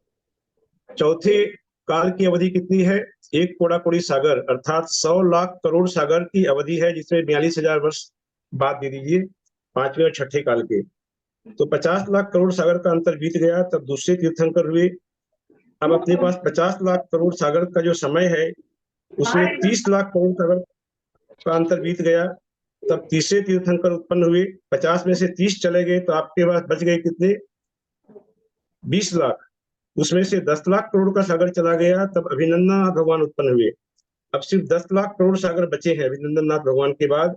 चौथे काल की अवधि कितनी है? एक कोड़ा कोड़ी सागर, अर्थात 100 लाख करोड़ सागर की अवधि है, जिसमें 42,000 वर्ष बाद दे दीजिए पांचवें और छठे काल के। तो 50 लाख करोड़ सागर का अंतर बीत गया, तब दूसरे तीर्थंकर हुए। अब अपने पास 50 लाख करोड़ सागर का जो समय है, उसमें 30 लाख करोड़ सागर का अंतर बीत गया, तब तीसरे तीर्थंकर उत्पन्न हुए। 50 में से 30 चले गए तो आपके पास बच गए कितने? 20 लाख। उसमें से 10 लाख करोड़ का सागर चला गया, तब अभिनंदन भगवान उत्पन्न हुए। अब सिर्फ 10 लाख करोड़ सागर बचे हैं अभिनंदन नाथ भगवान के बाद,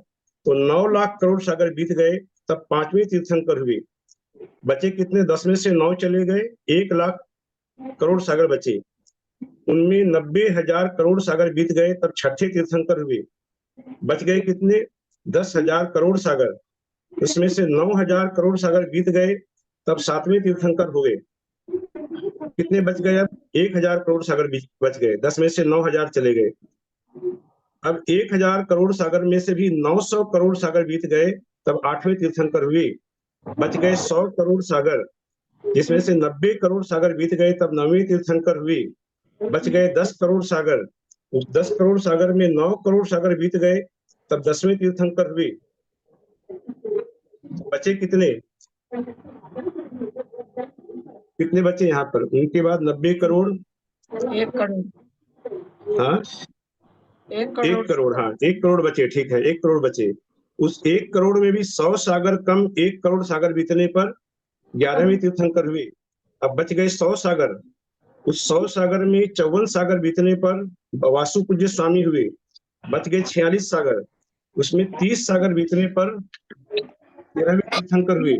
तो 9 लाख करोड़ सागर बीत गए, तब पांचवें तीर्थंकर हुए। बचे कितने? 10 में से 9 चले गए, 1 लाख करोड़ सागर बचे। उनमें 90,000 करोड़ सागर बीत गए, तब छठे तीर्थंकर हुए। बच गए कितने? 10,000 करोड़ सागर। उसमें से 9,000 करोड़ सागर बीत गए, तब सातवें तीर्थंकर हुए। कितने बच गए? अब 1,000 करोड़ सागर बच गए, 10 में से 9,000 चले गए। अब 1,000 करोड़ सागर में से भी 900 करोड़ सागर बीत गए, तब आठवें तीर्थंकर हुए। बच गए 100 करोड़ सागर, जिसमें से 90 करोड़ सागर बीत गए, तब नौवें तीर्थंकर हुए। बच गए 10 करोड़ सागर, उस 10 करोड़ सागर में 9 करोड़ सागर बीत गए, तब 10वें तीर्थंकर हुए। बचे कितने? कितने बचे यहाँ पर? उनके बाद 90 करोड़, 1 करोड़, हाँ 1 1 करोड़, हाँ 1 करोड़ बचे, ठीक है 1 करोड़ बचे। उस 1 करोड़ में भी 100 सागर कम 1 करोड़ सागर बीतने पर 11वें तीर्थंकर हुए। अब बच गए 100 सागर। उस 100 सागर में 54 सागर बीतने पर वासु पूज्य स्वामी हुए। बच गए 46 सागर। उसमें 30 सागर बीतने पर 13वें तीर्थंकर हुए।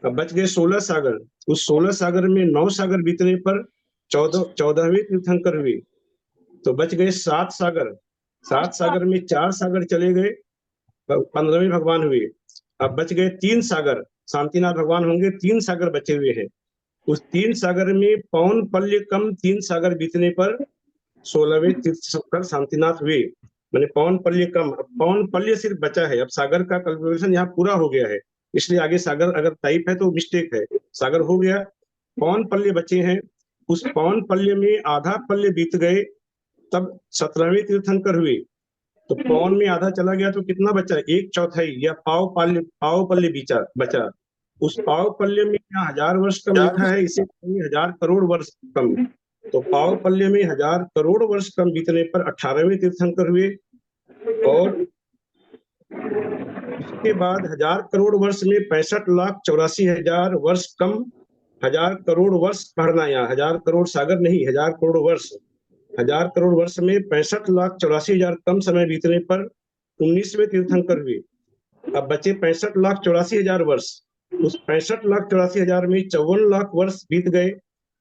अब बच गए 16 सागर। उस 16 सागर में 9 सागर बीतने पर 14वें तीर्थंकर हुए। तो बच गए 7 सागर। 7 सागर में 4 सागर चले गए, 15वें भगवान हुए। अब बच गए 3 सागर, शांतिनाथ भगवान होंगे, 3 सागर बचे हुए हैं। उस 3 सागर में पौन पल्य कम 3 सागर बीतने पर 16वें तीर्थंकर शांतिनाथ हुए। मैंने पौन पल्य कम, पौन पल्य सिर्फ बचा है। अब सागर का कैलकुलेशन यहाँ पूरा हो गया है, इसलिए आगे सागर अगर टाइप है तो मिस्टेक है। सागर हो गया, पौन पल्य बचे हैं। उस पौन पल्य में आधा पल्य बीत गए, तब 17वें तीर्थंकर हुए। तो पौन में आधा चला गया तो कितना बचा? 1/4 या पाव पल्य बचा। उस पाव पल्य में यहाँ 1000 वर्ष कम लिखा है, इसे 1000 करोड़ वर्ष कम। तो पाव पल्य में 1000 करोड़ वर्ष कम बीतने पर 18वें तीर्थंकर हुए। और इसके बाद 1000 करोड़ वर्ष में 65,84,000 वर्ष कम। 1000 करोड़ वर्ष पढ़ना, यहाँ 1000 करोड़ सागर नहीं, 1000 करोड़ वर्ष। 1000 करोड़ वर्ष में 65,84,000 कम समय बीतने पर 19वें तीर्थंकर हुए। अब बचे 65,84,000 वर्ष। उस 65,84,000 में 54 लाख वर्ष बीत गए,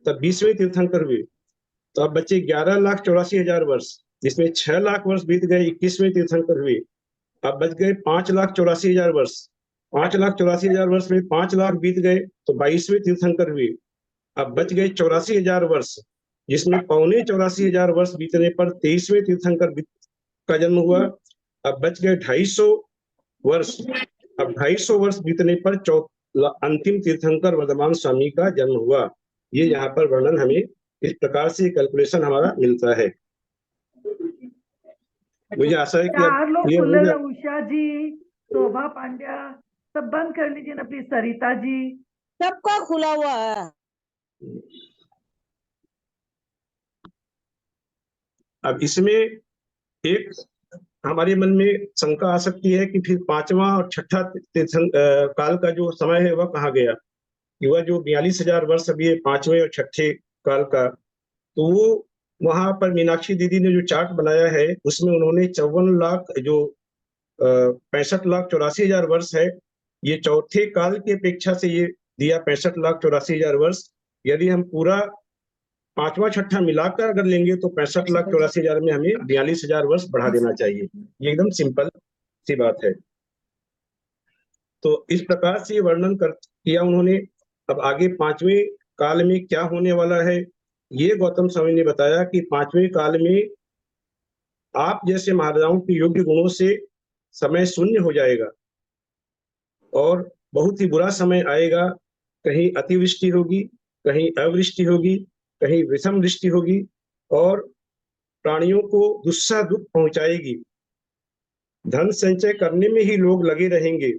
तब 20वें तीर्थंकर हुए। तो अब बचे 11,84,000 वर्ष, जिसमें 6 लाख वर्ष बीत गए, 21वें तीर्थंकर हुए। अब बच गए 5,84,000 वर्ष। 5,84,000 वर्ष में 5 लाख बीत गए, तो 22वें तीर्थंकर हुए। अब बच गए 84,000 वर्ष, जिसमें 84,000 वर्ष बीतने पर 23वें तीर्थंकर का जन्म हुआ। अब बच गए 250 वर्ष। अब 250 वर्ष बीतने पर अंतिम तीर्थंकर वर्धमान स्वामी का जन्म हुआ। ये यहाँ पर वर्णन हमें इस प्रकार से कैलकुलेशन हमारा मिलता है। मुझे आशा है कि अब 4 लोग क्लियर हो खुले, गया। उषा जी, शोभा पांड्या, सब बंद कर लीजिए ना प्लीज, सरिता जी। सबका खुला हुआ है। अब इसमें एक हमारे मन में शंका आ सकती है कि फिर पांचवा और छठा काल का जो समय है वह कहाँ गया, कि वह जो 42,000 वर्ष अभी है पांचवें और छठे काल का, तो वो वहां पर मीनाक्षी दीदी ने जो चार्ट बनाया है उसमें उन्होंने 54 लाख जो 65,84,000 वर्ष है, ये चौथे काल की अपेक्षा से ये दिया 65,84,000 वर्ष। यदि हम पूरा पांचवा छठा मिलाकर अगर लेंगे तो 65,84,000 में हमें 42,000 वर्ष बढ़ा देना चाहिए। ये एकदम सिंपल सी बात है। तो इस प्रकार से वर्णन किया उन्होंने। अब आगे पांचवें काल में क्या होने वाला है, ये गौतम स्वामी ने बताया कि पांचवें काल में आप जैसे महाराजाओं के योग्य गुणों से समय शून्य हो जाएगा और बहुत ही बुरा समय आएगा। कहीं अतिवृष्टि होगी, कहीं अवृष्टि होगी, कहीं विषम वृष्टि होगी और प्राणियों को दुस्सह दुख पहुंचाएगी। धन संचय करने में ही लोग लगे रहेंगे,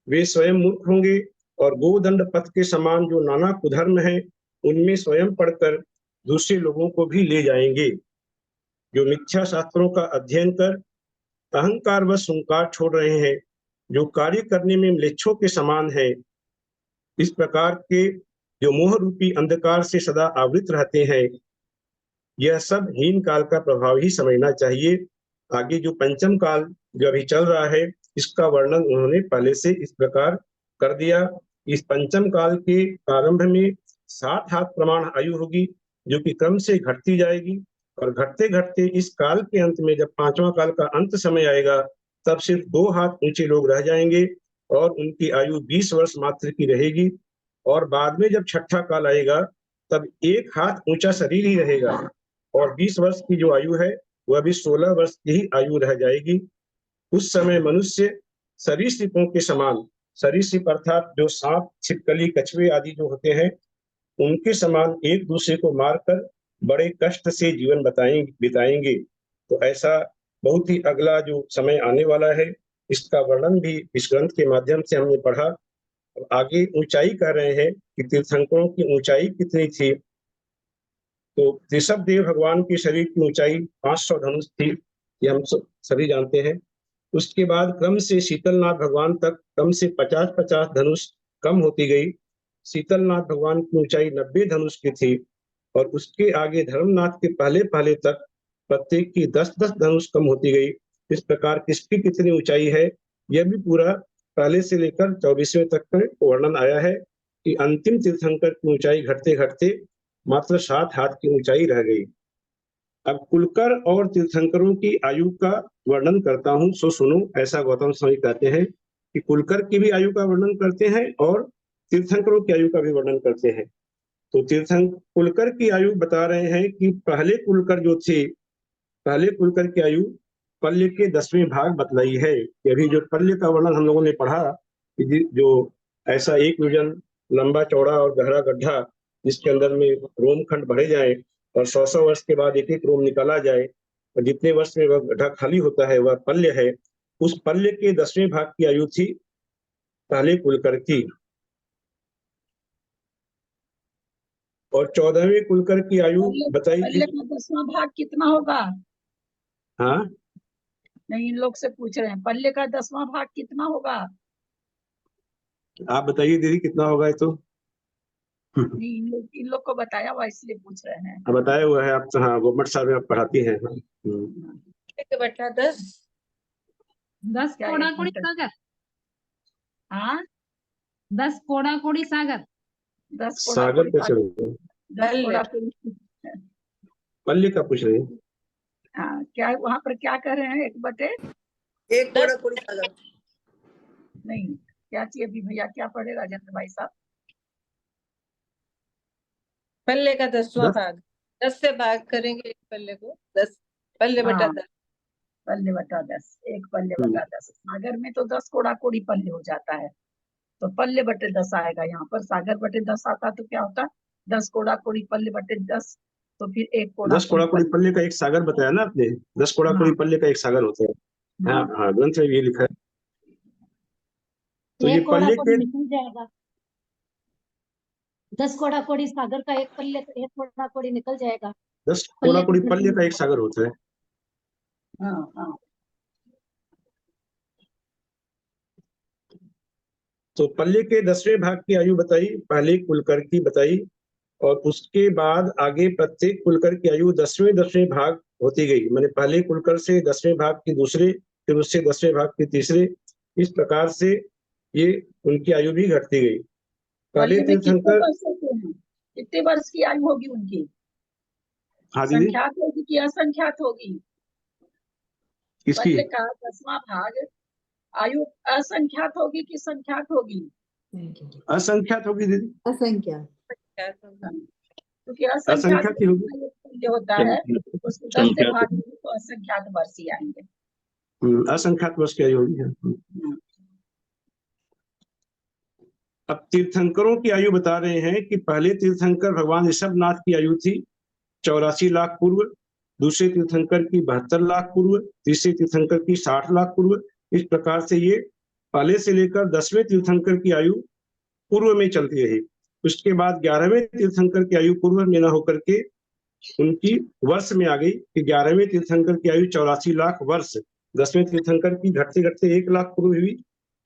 वे स्वयं मूर्ख होंगे और गोदंड पथ के समान जो नाना कुधर्म है उनमें स्वयं पढ़कर दूसरे लोगों को भी ले जाएंगे। जो मिथ्या शास्त्रों का अध्ययन कर अहंकार व सुंकार छोड़ रहे हैं, जो कार्य करने में म्लेच्छों के समान है, इस प्रकार के जो मोह रूपी अंधकार से सदा आवृत रहते हैं, यह सब हीन काल का प्रभाव ही समझना चाहिए। आगे जो पंचम काल जो अभी चल रहा है इसका वर्णन उन्होंने पहले से इस प्रकार कर दिया। इस पंचम काल के प्रारंभ में 60 हाथ प्रमाण आयु होगी जो कि क्रम से घटती जाएगी और घटते घटते इस काल के अंत में जब पांचवा काल का अंत समय आएगा तब सिर्फ 2 हाथ ऊंचे लोग रह जाएंगे और उनकी आयु 20 वर्ष मात्र की रहेगी। और बाद में जब छठा काल आएगा तब 1 हाथ ऊंचा शरीर ही रहेगा और 20 वर्ष की जो आयु है वह भी 16 वर्ष की ही आयु रह जाएगी। उस समय मनुष्य सरीसृपों के समान, सरीसृप अर्थात जो सांप, छिपकली, कछुए आदि जो होते हैं उनके समान एक दूसरे को मारकर बड़े कष्ट से जीवन बिताएंगे। तो ऐसा बहुत ही अगला जो समय आने वाला है इसका वर्णन भी इस ग्रंथ के माध्यम से हमने पढ़ा। अब आगे ऊंचाई कह रहे हैं कि तीर्थंकरों की ऊंचाई कितनी थी, तो ऋषभ देव भगवान के शरीर की ऊंचाई 500 धनुष थी, ये हम सभी जानते हैं। उसके बाद क्रम से शीतलनाथ भगवान तक क्रम से 50-50 धनुष कम होती गई। शीतलनाथ भगवान की ऊंचाई 90 धनुष की थी और उसके आगे धर्मनाथ के पहले पहले तक प्रत्येक की 10-10 धनुष कम होती गई। इस प्रकार किसकी कितनी ऊंचाई है यह भी पूरा पहले से लेकर 24वें तक में वर्णन आया है कि अंतिम तीर्थंकर की ऊंचाई घटते घटते मात्र 7 हाथ की ऊंचाई रह गई। अब कुलकर और तीर्थंकरों की आयु का वर्णन करता हूं, सो सुनो। ऐसा गौतम स्वामी कहते हैं कि कुलकर की भी आयु का वर्णन करते हैं और तीर्थंकरों की आयु का भी वर्णन करते हैं। तो कुलकर की आयु बता रहे हैं कि पहले कुलकर जो थे, पहले कुलकर की आयु पल्य के 10वें भाग बतलाई है। अभी जो पल्य का वर्णन हम लोगों ने पढ़ा कि जो ऐसा एक योजन लंबा चौड़ा और गहरा गड्ढा जिसके अंदर में रोम खंड भरे जाए और 100 वर्ष के बाद एक एक रोम निकाला जाए और जितने वर्ष में वह गड्ढा खाली होता है वह पल्य है। उस पल्य के 10वें भाग की आयु थी पहले कुलकर की और 14वें कुलकर की आयु बताई पल्ले का 10वां भाग कितना होगा? हाँ नहीं, इन लोग से पूछ रहे हैं पल्ले का 10वां भाग कितना होगा? आप बताइए दीदी कितना होगा ये तो। नहीं, इन लोग को बताया हुआ इसलिए पूछ रहे हैं। बताया हुआ है आप तो, हाँ गवर्नमेंट साहब में आप पढ़ाती हैं। बेटा 10 क्या कोड़ा एक कोड़ी मिनट? सागर, हाँ 10 कोड़ा कोड़ी सागर, 10 कोड़ा सागर पे कोड़ी, चलो, 10 कोड़ा कोड़ी। पल्ली का पूछ रही हैं। हाँ, क्या वहाँ पर क्या कर रहे हैं? 1/10 एक कोड़ा कोड़ी सागर। नहीं, क्या चाहिए अभी भैया, क्या पढ़े राजेंद्र भाई साहब? पल्ले का 10वां 10 भाग, 10 से भाग करेंगे एक पल्ले को, 10 पल्ले बटा हाँ 10। पल्ले बटा 10, एक पल्ले बटा 10। सागर में तो 10 कोड़ा कोड़ी पल्ले हो जाता है। तो पल्ले बटे 10 आएगा। यहाँ पर सागर बटे 10 आता तो क्या होता? 10 कोड़ा कोड़ी पल्ले बटे 10, तो फिर 1 कोड़ा 10 कोड़ा कोड़ी पल्ले का एक सागर बताया ना आपने, 10 कोड़ा कोड़ी पल्ले का एक सागर होता है। हाँ हाँ, ग्रंथ में ये लिखा है। तो ये एक कोड़ा पल्ले कोड़ी के निकल जाएगा। 10 कोड़ा कोड़ी सागर का एक पल्ले, एक कोड़ा कोड़ी निकल जाएगा। 10 कोड़ा कोड़ी पल्ले पल्ले का एक सागर होता है। हाँ हाँ। तो पल्ले के 10वें भाग की आयु बताई, पहले कुलकर की बताई, और उसके बाद आगे प्रत्येक कुलकर की आयु 10वें भाग होती गई। मैंने पहले कुलकर से 10वें भाग की दूसरे, फिर उससे 10वें भाग की तीसरे, इस प्रकार से ये उनकी आयु भी घटती गई। पहले पल्ले में कितने तीर्थंकर, वर्ष होते हैं? कितने वर्ष की आयु होगी उनकी? हाँ दीदी, संख्यात होगी कि असंख्यात होगी? किसकी? पल्ले का 10वां भाग आयु असंख्यात होगी कि संख्यात होगी? असंख्यात होगी दीदी, असंख्या। क्योंकि असंख्यात असंख्यात ही होगी। जो होता है उसको 10 से भाग देंगे तो असंख्यात वर्ष ही आएंगे। असंख्यात वर्ष की आयु होगी। अब तीर्थंकरों की आयु बता रहे हैं कि पहले तीर्थंकर भगवान ऋषभनाथ की आयु थी 84 लाख पूर्व, दूसरे तीर्थंकर की 72 लाख पूर्व, तीसरे तीर्थंकर की 60 लाख पूर्व। इस प्रकार से ये पहले से लेकर 10वें तीर्थंकर की आयु पूर्व में चलती रही। उसके बाद 11वें तीर्थंकर की आयु पूर्व में न होकर के उनकी वर्ष में आ गई कि 11वें तीर्थंकर की आयु 84 लाख वर्ष, 10वें तीर्थंकर की घटते घटते 1 लाख पूर्व हुई,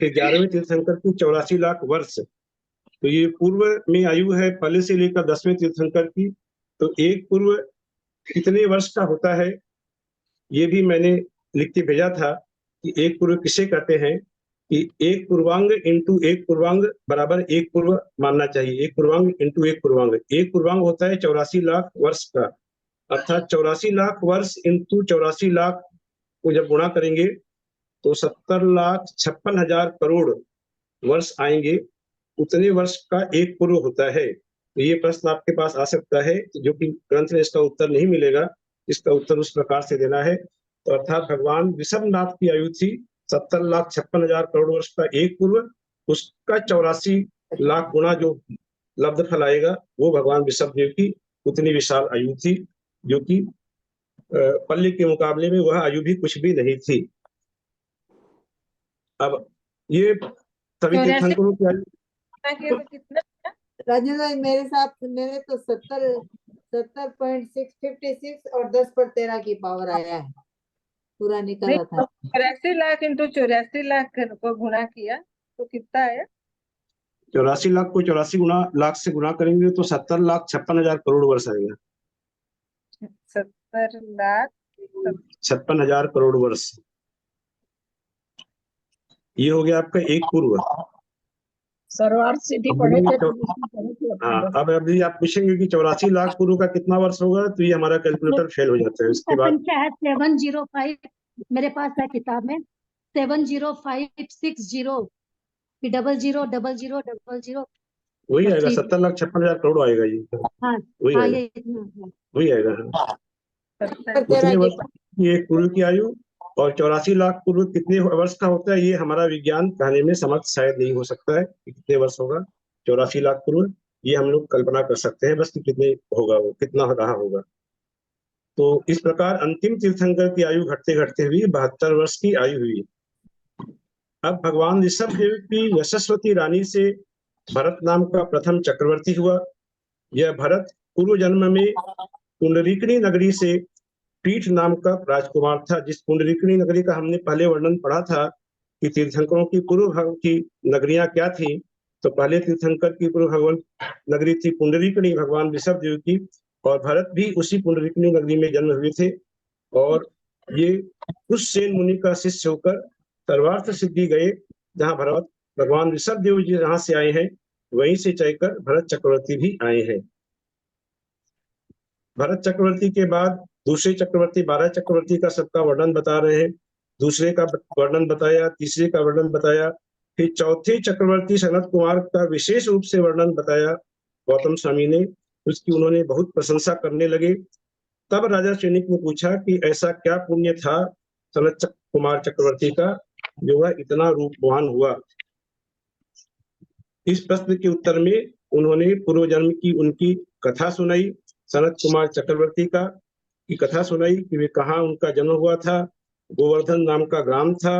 फिर 11वें तीर्थंकर की 84 लाख वर्ष। तो ये पूर्व में आयु है पहले से लेकर 10वें तीर्थंकर की। तो एक पूर्व कितने वर्ष का होता है ये भी मैंने लिख के भेजा था कि एक पूर्व किसे कहते हैं, कि एक पूर्वांग इंटू एक पूर्वांग बराबर एक पूर्व मानना चाहिए। एक पूर्वांग इंटू एक पूर्वांग, एक पूर्वांग होता है 84 लाख वर्ष का, अर्थात 84 लाख वर्ष इंटू 84 लाख को जब गुणा करेंगे तो 70,56,000 करोड़ वर्ष आएंगे। उतने वर्ष का एक पूर्व होता है। तो ये प्रश्न आपके पास आ सकता है, जो कि ग्रंथ में इसका उत्तर नहीं मिलेगा, इसका उत्तर उस प्रकार से देना है। तो अर्थात भगवान ऋषभनाथ की आयु थी 70,56,000 करोड़ वर्ष का एक पूर्व, उसका 84 लाख गुणा जो लब्ध फल आएगा वो भगवान ऋषभदेव की उतनी विशाल आयु थी, जो कि पल्ले के मुकाबले में वह आयु भी कुछ भी नहीं थी। अब ये सभी तीर्थंकरों की आयु कितना राजेंद्र भाई, मेरे साथ मेरे तो 70.656 और 10 पर 13 की पावर आया है, पूरा निकला था। 84 लाख इंटू 84 लाख को गुणा किया तो कितना है? 84 लाख को 84 लाख से गुणा करेंगे तो 70,56,000 करोड़ वर्ष आएगा। 70,56,000 करोड़ वर्ष, ये हो गया आपका एक पूर्व। सर्वार्थ सिद्धि पढ़े थे तो हाँ, अब अभी आप पूछेंगे कि 84 लाख पूर्व का कितना वर्ष होगा, तो ये हमारा कैलकुलेटर फेल हो जाता है। उसके बाद संख्या है 705, मेरे पास है किताब में 70560 000000। वही आएगा, 70,56,000 करोड़ आएगा ये। हाँ वही हाँ, आएगा, ये इतना है। वही आएगा। उतने वर्ष की एक पूर्व की आयु, और 84 लाख पूर्व कितने वर्ष का होता है ये हमारा विज्ञान कहने में समर्थ शायद नहीं हो सकता है कि कितने वर्ष होगा 84 लाख पूर्व। ये हम लोग कल्पना कर सकते हैं बस कि कितने होगा, वो कितना रहा होगा। तो इस प्रकार अंतिम तीर्थंकर की आयु घटते घटते हुई 72 वर्ष की आयु हुई। अब भगवान ऋषभदेव की यशस्वती रानी से भरत नाम का प्रथम चक्रवर्ती हुआ। यह भरत पूर्व जन्म में पुंडरीकणी नगरी से पीठ नाम का राजकुमार था। जिस पुंडरीकणी नगरी का हमने पहले वर्णन पढ़ा था कि तीर्थंकरों की पूर्व भाग की नगरियां क्या थी, तो पहले तीर्थंकर की पूर्व भगवान नगरी थी पुंडरीकणी भगवान ऋषभदेव की, और भरत भी उसी पुंडरीकणी नगरी में जन्म हुए थे। और ये उस सेन मुनि का शिष्य होकर सर्वार्थ सिद्धि गए, जहाँ भरत भगवान ऋषभदेव जी जहाँ से आए हैं वहीं से चलकर भरत चक्रवर्ती भी आए हैं। भरत चक्रवर्ती के बाद दूसरे चक्रवर्ती, 12 चक्रवर्ती का सबका वर्णन बता रहे हैं। दूसरे का वर्णन बताया, तीसरे का वर्णन बताया, फिर चौथे चक्रवर्ती सनत कुमार का विशेष रूप से वर्णन बताया गौतम स्वामी ने। उसकी उन्होंने बहुत प्रशंसा करने लगे। तब राजा सैनिक ने पूछा कि ऐसा क्या पुण्य था सनत कुमार चक्रवर्ती का जो वह इतना रूपवान हुआ। इस प्रश्न के उत्तर में उन्होंने पूर्व जन्म की उनकी कथा सुनाई, सनत कुमार चक्रवर्ती की कथा सुनाई कि वे कहाँ उनका जन्म हुआ था। गोवर्धन नाम का ग्राम था,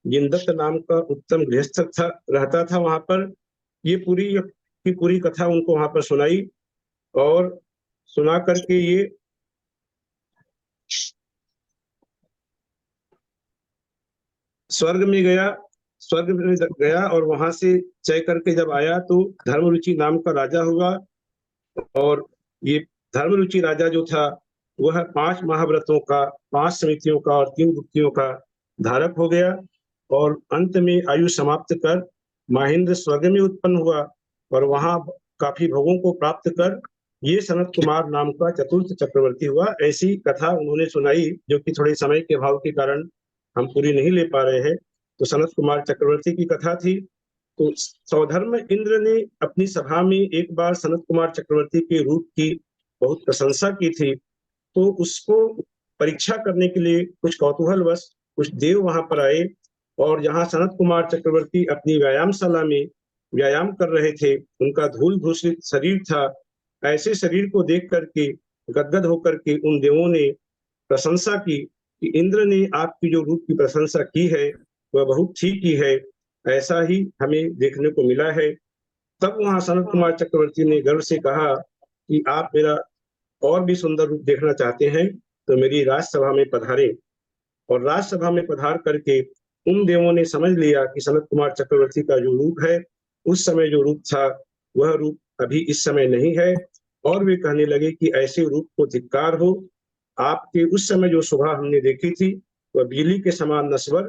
जिनदत्त नाम का उत्तम गृहस्थ था, रहता था वहां पर। ये पूरी की पूरी कथा उनको वहां पर सुनाई और सुना करके ये स्वर्ग में गया और वहां से चय करके जब आया तो धर्मरुचि नाम का राजा हुआ। और ये धर्मरुचि राजा जो था वह 5 महाव्रतों का, 5 समितियों का और 3 गुप्तियों का धारक हो गया और अंत में आयु समाप्त कर महेंद्र स्वर्ग में उत्पन्न हुआ और वहां काफी भोगों को प्राप्त कर ये सनत कुमार नाम का चतुर्थ चक्रवर्ती हुआ। ऐसी कथा उन्होंने सुनाई जो कि थोड़े समय के अभाव के कारण हम पूरी नहीं ले पा रहे हैं। तो सनत कुमार चक्रवर्ती की कथा थी। तो सौधर्म इंद्र ने अपनी सभा में एक बार सनत कुमार चक्रवर्ती के रूप की बहुत प्रशंसा की थी। तो उसको परीक्षा करने के लिए कुछ कौतूहलवश कुछ देव वहां पर आए और जहां सनत कुमार चक्रवर्ती अपनी व्यायामशाला में व्यायाम कर रहे थे, उनका धूल भूषित शरीर था। ऐसे शरीर को देख करके गदगद होकर के उन देवों ने प्रशंसा की कि इंद्र ने आपकी जो रूप की प्रशंसा की है वह बहुत ठीक ही है, ऐसा ही हमें देखने को मिला है। तब वहां सनत कुमार चक्रवर्ती ने गर्व से कहा कि आप मेरा और भी सुंदर रूप देखना चाहते हैं तो मेरी राजसभा में पधारें। और राजसभा में पधार करके उन देवों ने समझ लिया कि सनत कुमार चक्रवर्ती का जो रूप है, उस समय जो रूप था वह रूप अभी इस समय नहीं है। और वे कहने लगे कि ऐसे रूप को धिक्कार हो, आपके उस समय जो शोभा हमने देखी थी वह बिजली के समान नश्वर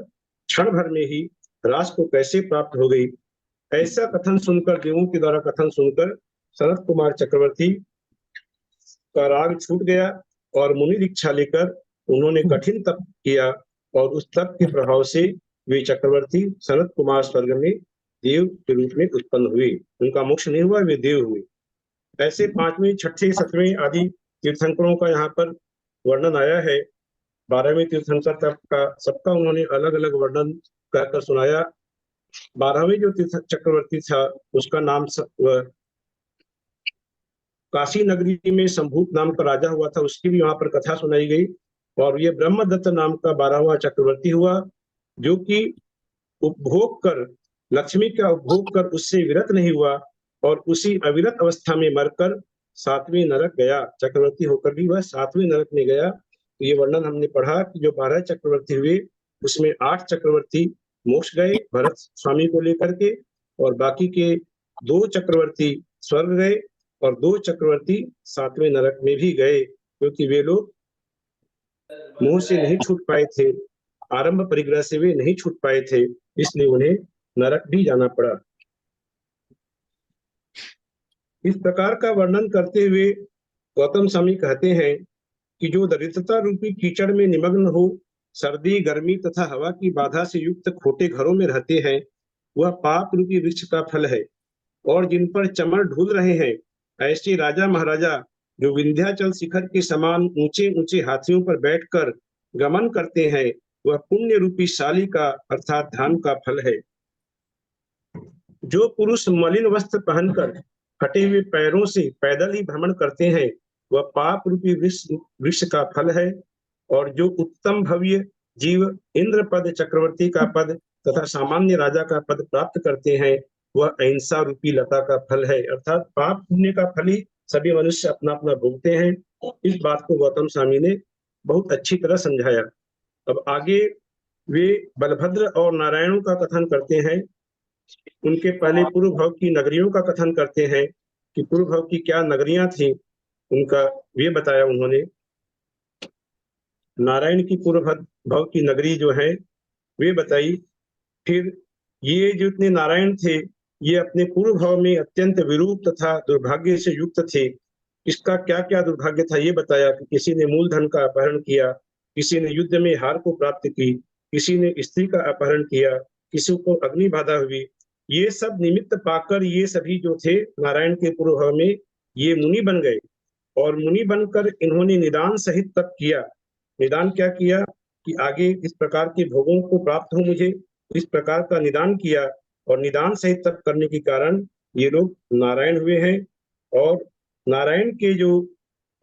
क्षण भर में ही राज को कैसे प्राप्त हो गई। ऐसा कथन सुनकर, देवों के द्वारा कथन सुनकर सनत कुमार चक्रवर्ती का राग छूट गया और मुनि दीक्षा लेकर उन्होंने कठिन तप किया और उस तप के प्रभाव से वे चक्रवर्ती सनत कुमार स्वर्ग में देव के रूप में उत्पन्न हुए। उनका मोक्ष नहीं हुआ, वे देव हुए। ऐसे 5वें, 6ठे, 7वें आदि तीर्थंकरों का यहाँ पर वर्णन आया है। 12वें तीर्थंकर तक का सबका उन्होंने अलग अलग वर्णन कहकर सुनाया। 12वें जो तीर्थ चक्रवर्ती था उसका नाम काशी नगरी में संभूत नाम का राजा हुआ था, उसकी भी वहां पर कथा सुनाई गई। और ये ब्रह्मदत्त नाम का 12वां चक्रवर्ती हुआ जो कि उपभोग कर, लक्ष्मी का उपभोग कर उससे विरत नहीं हुआ और उसी अविरत अवस्था में मरकर 7वें नरक गया। चक्रवर्ती होकर भी वह 7वें नरक में गया। तो ये वर्णन हमने पढ़ा कि जो 12 चक्रवर्ती हुए उसमें 8 चक्रवर्ती मोक्ष गए भरत स्वामी को लेकर के, और बाकी के 2 चक्रवर्ती स्वर्ग गए और 2 चक्रवर्ती 7वें नरक में भी गए, क्योंकि वे लोग मोह से नहीं छूट पाए थे, आरंभ परिग्रह से वे नहीं छूट पाए थे, इसलिए उन्हें नरक भी जाना पड़ा। इस प्रकार का वर्णन करते हुए गौतम स्वामी कहते हैं कि जो दरिद्रता रूपी कीचड़ में निमग्न हो, सर्दी, गर्मी तथा हवा की बाधा से युक्त खोटे घरों में रहते हैं, वह पाप रूपी वृक्ष का फल है। और जिन पर चमर ढूल रहे हैं, ऐसे राजा महाराजा जो विंध्याचल शिखर के समान ऊंचे ऊंचे हाथियों पर बैठकर गमन करते हैं, वह पुण्य रूपी शाली का अर्थात धाम का फल है। जो पुरुष मलिन वस्त्र पहनकर फटे हुए पैरों से पैदल ही भ्रमण करते हैं, वह पाप रूपी वृक्ष का फल है। और जो उत्तम भव्य जीव इंद्र पद, चक्रवर्ती का पद तथा सामान्य राजा का पद प्राप्त करते हैं, वह अहिंसा रूपी लता का फल है। अर्थात पाप पुण्य का फल ही सभी मनुष्य अपना अपना भोगते हैं। इस बात को गौतम स्वामी ने बहुत अच्छी तरह समझाया। अब आगे वे बलभद्र और नारायणों का कथन करते हैं। उनके पहले पूर्व भव की नगरियों का कथन करते हैं कि पूर्व भव की क्या नगरियां थी, उनका वे बताया उन्होंने। नारायण की पूर्व भव की नगरी जो है वे बताई। फिर ये जितने नारायण थे ये अपने पूर्व भाव में अत्यंत विरूप तथा दुर्भाग्य से युक्त थे। इसका क्या क्या दुर्भाग्य था ये बताया कि किसी ने मूलधन का अपहरण किया, किसी ने युद्ध में हार को प्राप्त की, किसी ने स्त्री का अपहरण किया, किसी को अग्नि बाधा हुई। ये सब निमित्त पाकर ये सभी जो थे नारायण के पूर्व भाव में ये मुनि बन गए। और मुनि बनकर इन्होंने निदान सहित तप किया। निदान क्या किया कि आगे इस प्रकार के भोगों को प्राप्त हो मुझे, इस प्रकार का निदान किया। और निदान सहित तप करने के कारण ये लोग नारायण हुए हैं। और नारायण के जो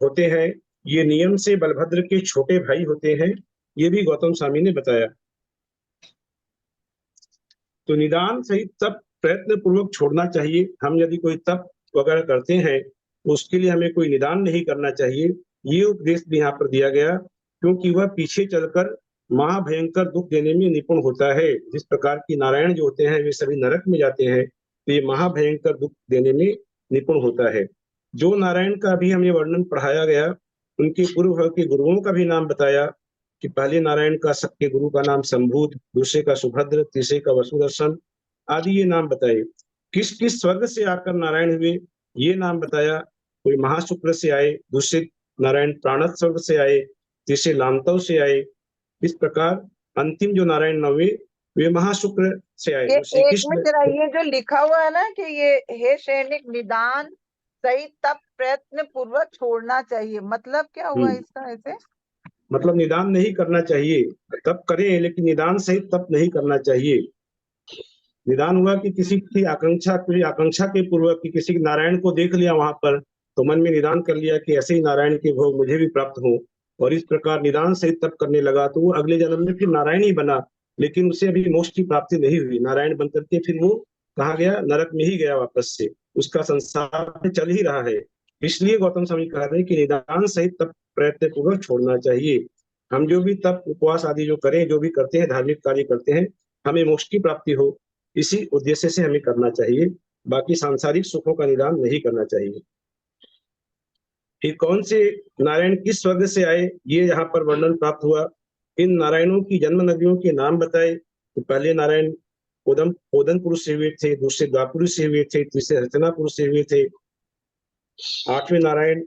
होते हैं ये नियम से बलभद्र के छोटे भाई होते हैं, ये भी गौतम स्वामी ने बताया। तो निदान सहित तप प्रयत्न पूर्वक छोड़ना चाहिए। हम यदि कोई तप वगैरह करते हैं तो उसके लिए हमें कोई निदान नहीं करना चाहिए। ये उपदेश भी यहाँ पर दिया गया, क्योंकि वह पीछे चलकर महाभयंकर दुख देने में निपुण होता है। जिस प्रकार की नारायण जो होते हैं वे सभी नरक में जाते हैं, तो ये महाभयंकर दुख देने में निपुण होता है। जो नारायण का भी हमें वर्णन पढ़ाया गया, उनके पूर्व के गुरुओं का भी नाम बताया कि पहले नारायण का सबके गुरु का नाम संभूत, दूसरे का सुभद्र, तीसरे का वसुदर्शन आदि ये नाम बताए। किस किस स्वर्ग से आकर नारायण हुए ये नाम बताया। कोई महाशुक्र से आए, दूसरे नारायण प्राणत स्वर्ग से आए, तीसरे लांतव से आए। इस प्रकार अंतिम जो नारायण नवे वे महाशुक्र से आए। ये जो श्री एक कृष्ण में जरा ये जो लिखा हुआ है ना कि ये हे सैनिक निदान सही तप प्रयत्न पूर्वक छोड़ना चाहिए, मतलब क्या हुआ इसका ऐसे? मतलब निदान नहीं करना चाहिए। तप करें लेकिन निदान सहित तप नहीं करना चाहिए। निदान हुआ कि किसी की आकांक्षा के पूर्वक कि किसी नारायण को देख लिया वहां पर, तो मन में निदान कर लिया कि ऐसे ही नारायण के भोग मुझे भी प्राप्त हो, और इस प्रकार निदान सहित तप करने लगा, तो वो अगले जन्म में फिर नारायण ही बना, लेकिन उसे अभी मोक्ष की प्राप्ति नहीं हुई। नारायण बन करके फिर वो कहा गया, नरक में ही गया वापस से, उसका संसार चल ही रहा है। इसलिए गौतम स्वामी कह रहे हैं कि निदान सहित तप प्रयत्न पूर्वक छोड़ना चाहिए। हम जो भी तप उपवास आदि जो करें, जो भी करते हैं, धार्मिक कार्य करते हैं, हमें मोक्ष की प्राप्ति हो, इसी उद्देश्य से हमें करना चाहिए। बाकी सांसारिक सुखों का निदान नहीं करना चाहिए। फिर कौन से नारायण किस स्वर्ग से आए ये यहाँ पर वर्णन प्राप्त हुआ। इन नारायणों की जन्म नगरियों के नाम बताए। तो पहले नारायण ओदनपुर से हुए थे, दूसरे द्वापुर से हुए थे, तीसरे हस्तिनापुर से हुए थे, आठवें नारायण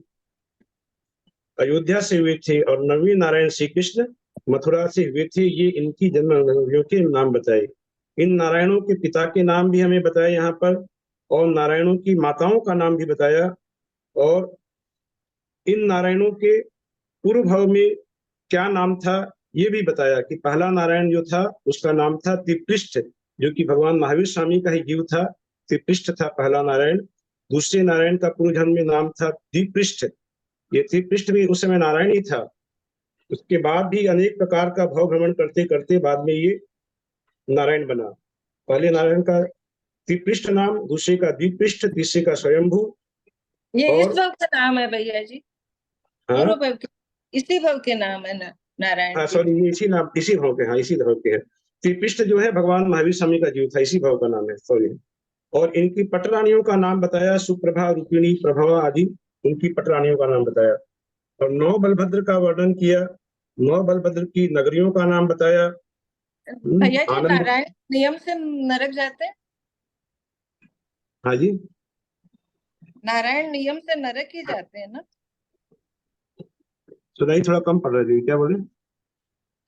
अयोध्या से हुए थे, और नवीं नारायण श्री कृष्ण मथुरा से हुए थे। ये इनकी जन्म नगरियों के नाम बताए। इन नारायणों के पिता के नाम भी हमें बताए यहाँ पर, और नारायणों की माताओं का नाम भी बताया, और इन नारायणों के पूर्व भाव में क्या नाम था ये भी बताया कि पहला नारायण जो था उसका नाम था त्रिपृष्ठ, जो कि भगवान महावीर स्वामी का ही जीव था। त्रिपृष्ठ था पहला नारायण। दूसरे नारायण का पूर्व जन्म में नाम था द्विपृष्ठ। ये त्रिपृष्ठ भी उस समय नारायण ही था। उसके बाद भी अनेक प्रकार का भाव भ्रमण करते करते बाद में ये नारायण बना। पहले नारायण का त्रिपृष्ठ नाम, दूसरे का द्विपृष्ठ, तीसरे का स्वयंभू। ये इस और भव का नाम है भैया जी, पूर्व भव के, इसी भव के नाम है ना नारायण हाँ के? सॉरी, ये इसी नाम, इसी भाव के, हाँ इसी भाव के हैं। त्रिपृष्ठ जो है भगवान महावीर स्वामी का जीव था, इसी भाव का नाम है, सॉरी। और इनकी पटरानियों का नाम बताया, सुप्रभा, रुक्मिणी, प्रभवा आदि उनकी पटरानियों का नाम बताया। और 9 बलभद्र का वर्णन किया। 9 बलभद्र की नगरियों का नाम बताया। भैया जी आनंद, नारायण नियम से नरक जाते हैं? हाँ जी, नारायण नियम से नरक ही जाते हैं ना? सुनाई थोड़ा कम पड़ रही थी, क्या बोले?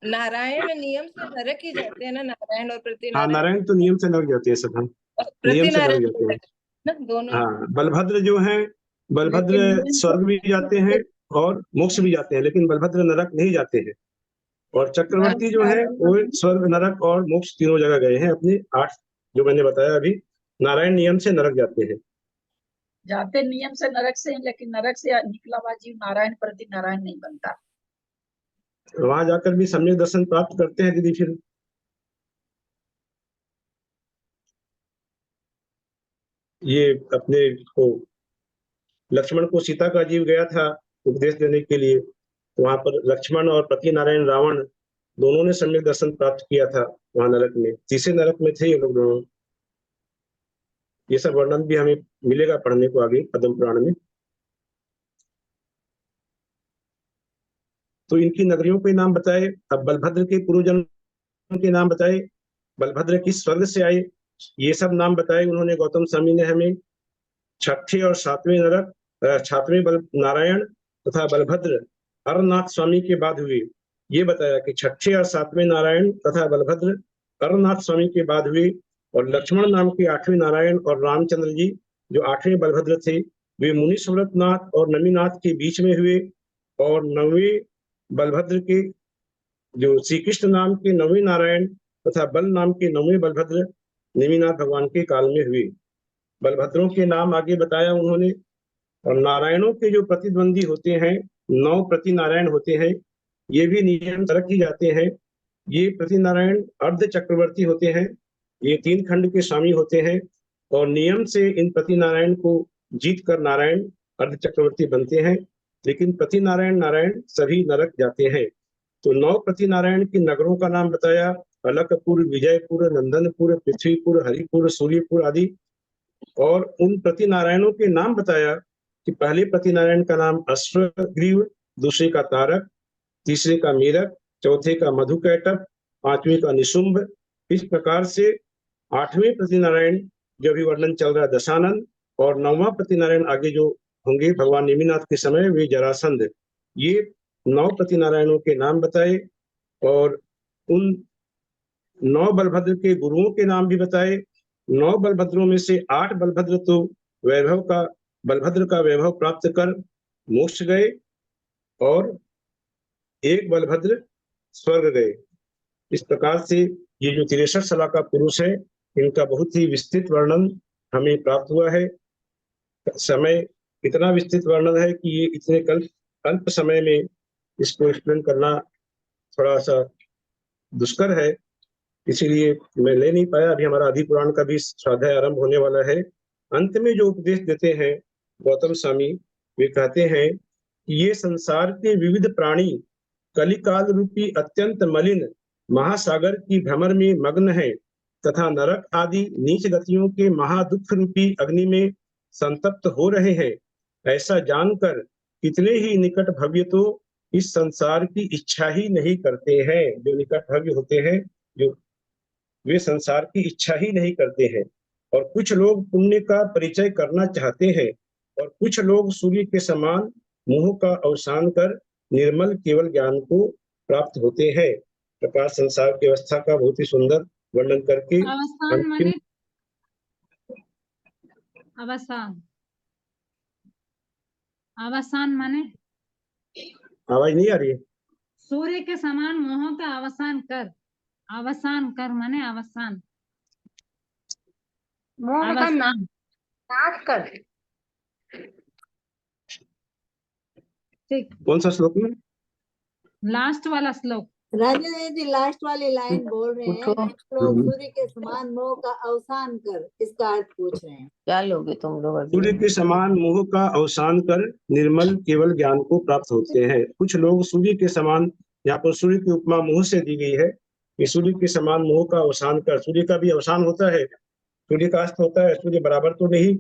नारायण नियम से नरक ही जाते हैं ना, नारायण और प्रति हाँ, नारायण तो नियम से लग जाते हैं सब, हाँ नियम प्रति से लग नारायण जाते हैं। ना, दोनों। हाँ, बलभद्र जो है, बलभद्र लेकिन स्वर्ग भी जाते हैं और मोक्ष भी जाते हैं, लेकिन बलभद्र नरक नहीं जाते हैं। और चक्रवर्ती जो है वो स्वर्ग, नरक और मोक्ष तीनों जगह गए हैं। अपने 8 जो मैंने बताया अभी, नारायण नियम से नरक जाते हैं। जाते नियम से नरक से हैं, लेकिन नरक से निकला हुआ जीव नारायण प्रति नारायण नहीं बनता। वहां जाकर भी सम्यक दर्शन प्राप्त करते हैं दीदी। फिर ये अपने को लक्ष्मण को सीता का जीव गया था उपदेश देने के लिए, तो वहां पर लक्ष्मण और पति नारायण रावण दोनों ने सम्यक दर्शन प्राप्त किया था वहां नरक में। तीसरे नरक में थे ये लोग दोनों। ये सब वर्णन भी हमें मिलेगा पढ़ने को आगे पद्म पुराण में। तो इनकी नगरियों के नाम बताए। अब बलभद्र के पूर्व जन्म के नाम बताए। बलभद्र किस स्वर्ग से आए ये सब नाम बताए उन्होंने। गौतम स्वामी ने हमें छठे और सातवें नरक, सातवें नारायण तथा बलभद्र अरनाथ स्वामी के बाद हुए, ये बताया कि छठे और सातवें नारायण तथा बलभद्र अरनाथ स्वामी के बाद हुए। और लक्ष्मण नाम के 8वें नारायण और रामचंद्र जी जो 8वें बलभद्र थे, वे मुनि सुव्रतनाथ और नमीनाथ के बीच में हुए। और 9वें बलभद्र के जो श्री कृष्ण नाम के 9वें नारायण तथा बल नाम के 9वें बलभद्र नेमिनाथ भगवान के काल में हुए। बलभद्रों के नाम आगे बताया उन्होंने। और नारायणों के जो प्रतिद्वंदी होते हैं, 9 प्रति नारायण होते हैं, ये भी नियम से रखे जाते हैं। ये प्रति नारायण अर्ध चक्रवर्ती होते हैं, ये 3 खंड के स्वामी होते हैं और नियम से इन प्रति नारायण को जीत कर नारायण अर्ध चक्रवर्ती बनते हैं। लेकिन प्रति नारायण नारायण सभी नरक जाते हैं। तो 9 प्रति नारायण के नगरों का नाम बताया, अलकपुर, विजयपुर, नंदनपुर, पृथ्वीपुर, हरिपुर, सूर्यपुर आदि। और उन प्रति नारायणों के नाम बताया कि पहले प्रति नारायण का नाम अश्वग्रीव, दूसरे का तारक, तीसरे का मेरक, चौथे का मधुकैटभ, 5वें का निशुंभ। इस प्रकार से 8वें प्रति नारायण जो अभी वर्णन चल रहा है दशानन, और 9वां प्रति नारायण आगे जो होंगे भगवान नेमिनाथ के समय वे जरासंध। ये 9 प्रति नारायणों के नाम बताए और उन 9 बलभद्र के गुरुओं के नाम भी बताए। 9 बलभद्रों में से 8 बलभद्र तो बलभद्र का वैभव प्राप्त कर मोक्ष गए और 1 बलभद्र स्वर्ग गए। इस प्रकार से ये जो 63 सला का पुरुष है, इनका बहुत ही विस्तृत वर्णन हमें प्राप्त हुआ है। समय इतना विस्तृत वर्णन है कि ये इतने अल्प समय में इसको एक्सप्लेन करना थोड़ा सा दुष्कर है, इसीलिए मैं ले नहीं पाया। अभी हमारा आदि पुराण का भी स्वाध्याय आरंभ होने वाला है। अंत में जो उपदेश देते हैं गौतम स्वामी, वे कहते हैं कि ये संसार के विविध प्राणी कलिकाल रूपी अत्यंत मलिन महासागर की भ्रमर में मग्न है तथा नरक आदि नीच गतियों के महादुख रूपी अग्नि में संतप्त हो रहे हैं। ऐसा जानकर कितने ही निकट भव्य तो इस संसार की इच्छा ही नहीं करते हैं। जो निकट भव्य होते हैं, जो वे संसार की इच्छा ही नहीं करते हैं। और कुछ लोग पुण्य का परिचय करना चाहते हैं और कुछ लोग सूर्य के समान मोह का अवसान कर निर्मल केवल ज्ञान को प्राप्त होते हैं। प्रकाश संसार की अवस्था का बहुत ही सुंदर वर्णन करके अवसान माने अवसान, अवसान माने आवाज नहीं आ रही है। सूर्य के समान मोह का अवसान कर, अवसान कर माने अवसान, मोह का नाश कर। ठीक, कौन सा श्लोक में? लास्ट वाला श्लोक। राजेंद्र जी लास्ट वाली लाइन बोल रहे हैं, कुछ लोग सूर्य के समान मोह का अवसान कर, इसका अर्थ पूछ रहे हैं। क्या लोगे तुम लोग अभी? सूर्य के समान मोह का अवसान कर निर्मल केवल ज्ञान को प्राप्त होते हैं। कुछ लोग सूर्य के समान, यहाँ पर सूर्य की उपमा मोह से दी गई है कि सूर्य के समान मोह का अवसान कर। सूर्य का भी अवसान होता है, सूर्य का अस्त होता है, सूर्य बराबर तो नहीं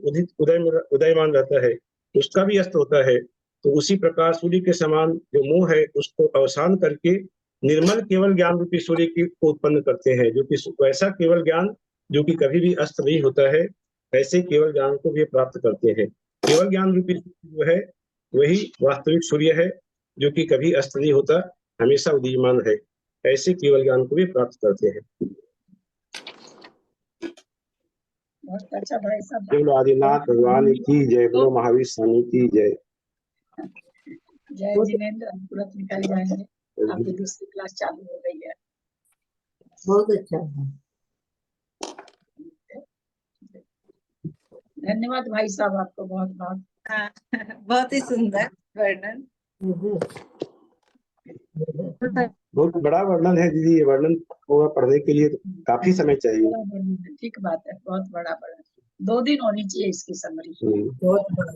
उदयमान रहता है, उसका भी अस्त होता है। तो उसी प्रकार सूर्य के समान जो मोह है उसको अवसान करके निर्मल केवल ज्ञान रूपी सूर्य को उत्पन्न करते हैं, जो कि वैसा केवल ज्ञान जो कि कभी भी अस्त नहीं होता है, ऐसे केवल ज्ञान को भी प्राप्त करते हैं। केवल ज्ञान रूपी जो है वही वास्तविक सूर्य है, जो कि कभी अस्त नहीं होता, हमेशा उदीयमान है। ऐसे केवल ज्ञान को भी प्राप्त करते हैं। बहुत अच्छा भाई साहब। बोलो आदिनाथ भगवान की जय, बोलो महावीर स्वामी की जय। जय जिनेंद्र, हम तुरंत निकल जाएंगे, आपकी दूसरी क्लास चालू हो गई है। बहुत अच्छा है। धन्यवाद भाई साहब, आपको बहुत बहुत। बहुत ही सुंदर वर्णन। बहुत बड़ा वर्णन है दीदी, ये वर्णन पूरा पढ़ने के लिए काफी समय चाहिए। बड़ा वर्णन है, ठीक बात है, बहुत बड़ा वर्णन। 2 दिन होनी चाहिए इसकी समरी। बहुत बड़ा,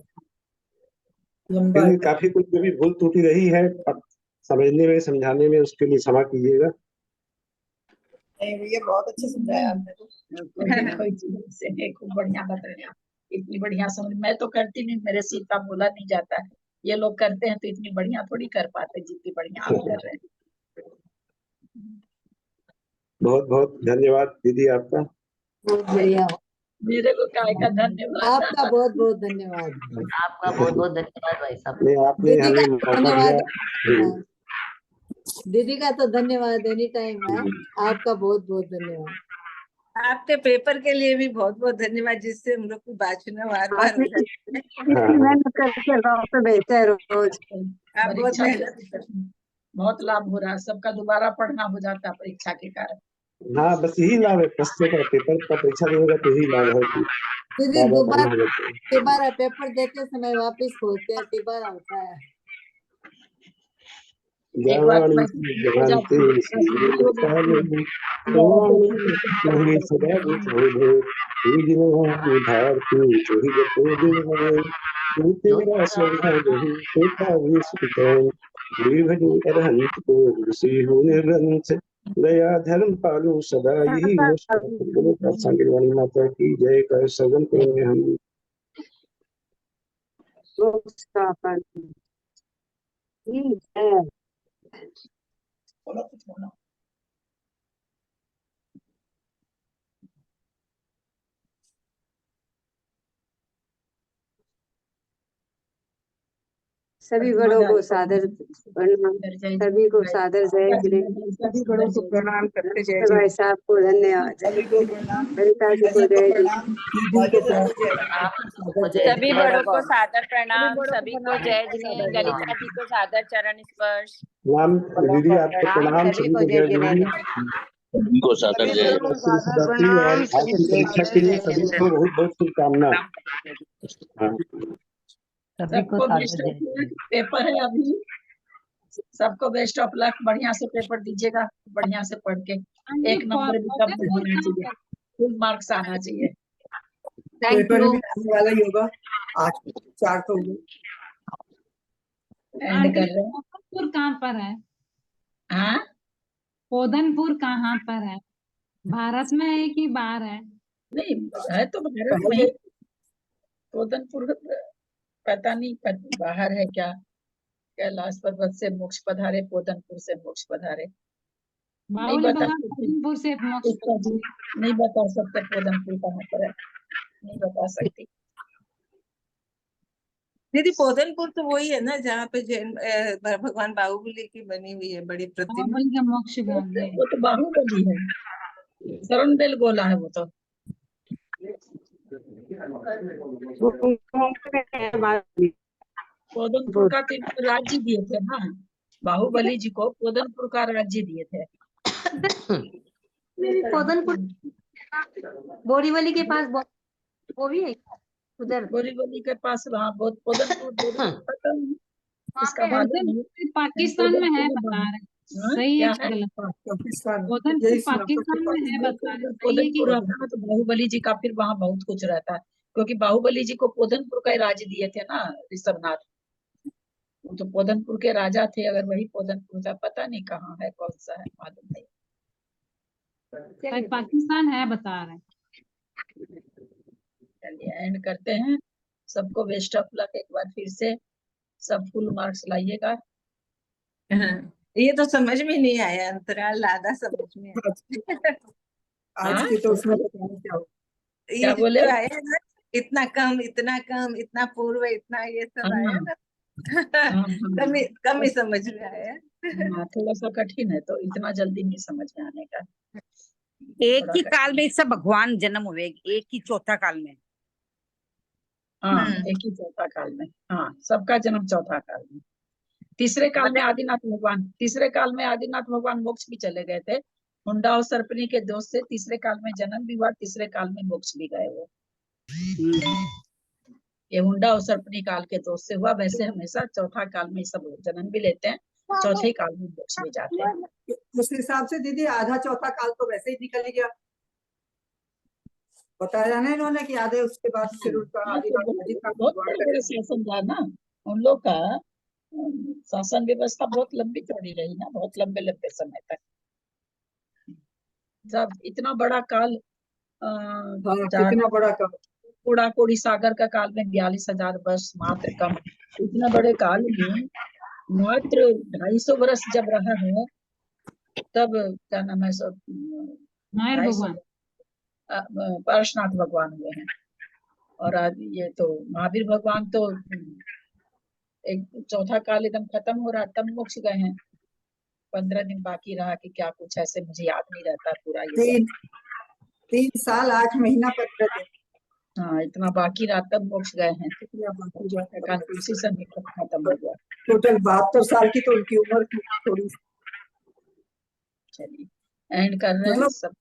लंबा। लेकिन काफी कुछ जो भी भूल त्रुटि रही है समझने में, समझाने में, उसके लिए क्षमा कीजिएगा। ये बहुत अच्छे समझाया आपने तो। कोई चीज से नहीं, खूब बढ़िया बता रहे हैं, इतनी बढ़िया समझ। मैं तो करती नहीं, मेरे से इतना बोला नहीं जाता है, ये लोग करते हैं तो इतनी बढ़िया थोड़ी कर पाते जितनी बढ़िया आप कर रहे हैं। बहुत बहुत धन्यवाद दीदी आपका। बहुत बढ़िया। मेरे को काय का धन्यवाद। आपका बहुत बहुत धन्यवाद। आपका बहुत बहुत धन्यवाद भाई साहब। नहीं, आपने दीदी हमें का मौका धन्यवाद। दिया। दीदी का तो धन्यवाद एनी टाइम है, आपका बहुत बहुत धन्यवाद। आपके पेपर के लिए भी बहुत बहुत धन्यवाद, जिससे हम लोग की बात सुना बार बार हो जाती है। रोज आप बहुत परीक्षा मेहनत से बहुत लाभ हो रहा है, सबका दोबारा पढ़ना हो जाता है परीक्षा के कारण। हाँ, बस यही लाभ है, प्रश्न का पेपर का परीक्षा देगा तो यही लाभ है कि दीदी बाबा कहाँ है? दोबारा पेपर देते समय वापस खोलते हैं, दोबारा होता है। एक बार जानी मैसेज हो जानते जाती है, सीने हो साले जाती सोनी तुम्हें सदा बुझे पूजने भारती चोही जतो दिन तू तेरा सोना नहीं छोटा विश्व भजो अरहंत को ऋषि हो निरंत दया धर्म पालो सदा यही हो बोलो सांगवानी माता की जय कर सगन करेंगे हम। बोलो कुछ बोलो। सभी बड़ों को सादर प्रणाम, सभी को सादर जय श्री। सभी बड़ों को प्रणाम करते जय भाई साहब को धन्यवाद, सभी को प्रणाम, ललिता जी को जय जी। दीदी को सभी बड़ों को सादर सभी प्रणाम, बड़ों सभी को को जय प्रणाम, जिने, सादर ललिता जी को सादर चरण स्पर्श। नाम दीदी आपको प्रणाम, सभी को जय जय। सभी को सादर जय। शिवरात्रि और आपकी परीक्षा के लिए सभी को बहुत बहुत शुभकामना। हाँ। सबको बेस्ट ऑफ लक, पेपर है अभी, सबको बेस्ट ऑफ लक, बढ़िया से पेपर दीजिएगा, बढ़िया से पढ़ के एक नंबर भी कम नहीं होना चाहिए, फुल मार्क्स आना चाहिए। पेपर में आने वाला ही होगा, आज 4 तो हुए। एंड कर रहे हैं। पोधनपुर कहाँ पर है? हाँ, पोधनपुर कहाँ पर है? भारत में है कि बाहर है? नहीं है तो भारत में ही। पोधनपुर पता नहीं बाहर है क्या। कैलाश पर्वत से मोक्ष पधारे, पोधनपुर से मोक्ष पधारे, नहीं बाहुली बता भगवान सकती, पोधनपुर से मोक्ष इसका जी नहीं बता सकते पोधनपुर कहाँ पर है, नहीं बता सकती। दीदी पोधनपुर तो वही है ना जहाँ पे भगवान बाहुबली की बनी हुई है बड़ी प्रतिमा। बाहुबली का मोक्ष गांव है। वो तो बाहुबली है, शरण बेल गोला है वो तो। पोधनपुर का तो इनको राज्य दिए थे ना, बाहुबली जी को पोधनपुर का राज्य दिए थे। पोधनपुर बोरीवली के पास वो भी है उधर। बोरीवली के पास वहाँ बहुत पोधनपुर खत्म, इसका मालूम नहीं। पोधनपुर पाकिस्तान में है बता रहे, सही है कि गलत? पाकिस्तान पोधनपुर पाकिस्तान में है बता रहे, सही है कि पोधनपुर रहता है तो बाहुबली जी का फिर वहाँ बहुत कुछ रहता है, क्योंकि बाहुबली जी को पोधनपुर का ही राज्य दिए थे ना ऋषभनाथ, वो तो पोधनपुर के राजा थे। अगर वही पोधनपुर था, पता नहीं कहाँ है, कौन सा है, मालूम नहीं। भाई पाकिस्तान है बता रहे। चलिए एंड करते हैं, सबको बेस्ट ऑफ लक एक बार फिर से, सब फुल मार्क्स लाइएगा। ये तो समझ में नहीं आया, अंतराल आधा समझ में आया। आज की तो उसमें क्या हो, क्या बोले? तो आया ना, इतना कम, इतना कम, इतना पूर्व, इतना ये सब आया ना। कम ही समझ में आया। हाँ, थोड़ा सा कठिन है, तो इतना जल्दी नहीं समझ में आने का। एक ही काल में इससे भगवान जन्म हुए, एक ही चौथा काल में। हाँ, एक ही चौथा काल में, हाँ, सबका जन्म चौथा काल में। तीसरे काल में आदिनाथ भगवान मोक्ष भी चले गए थे, हुंडा और सर्पनी के दोष से। तीसरे काल में जन्म भी हुआ, तीसरे काल में मोक्ष भी गए वो। ये हुंडा और सर्पनी काल के दोष से हुआ। वैसे हमेशा चौथा काल में सब जन्म भी लेते हैं, चौथे काल में मोक्ष भी जाते हैं। उस हिसाब से दीदी आधा चौथा काल तो वैसे ही निकल गया, बताया ना इन्होंने कि आधे उसके बाद फिर उनका बहुत बड़ा शासन था ना उन लोग का, शासन व्यवस्था बहुत लंबी चौड़ी रही ना, बहुत लंबे लंबे समय तक। जब इतना बड़ा काल, कितना बड़ा काल, कोड़ा कोड़ी सागर का काल में 42,000 वर्ष मात्र कम। इतना बड़े काल में मात्र 250 वर्ष जब रहा है, तब क्या नाम है सब पार्श्वनाथ भगवान हुए हैं। और आज ये तो महावीर भगवान तो एक चौथा काल एकदम खत्म हो रहा, तब मोक्ष गए हैं। 15 दिन बाकी रहा कि क्या कुछ ऐसे, मुझे याद नहीं रहता पूरा ये। 3 साल 8 महीना 15 दिन, हाँ, इतना बाकी रहा तब मोक्ष गए हैं। उसी समय खत्म हो गया। टोटल 72 साल की तो उनकी उम्र थी थोड़ी। चलिए एंड कर रहे हैं सब।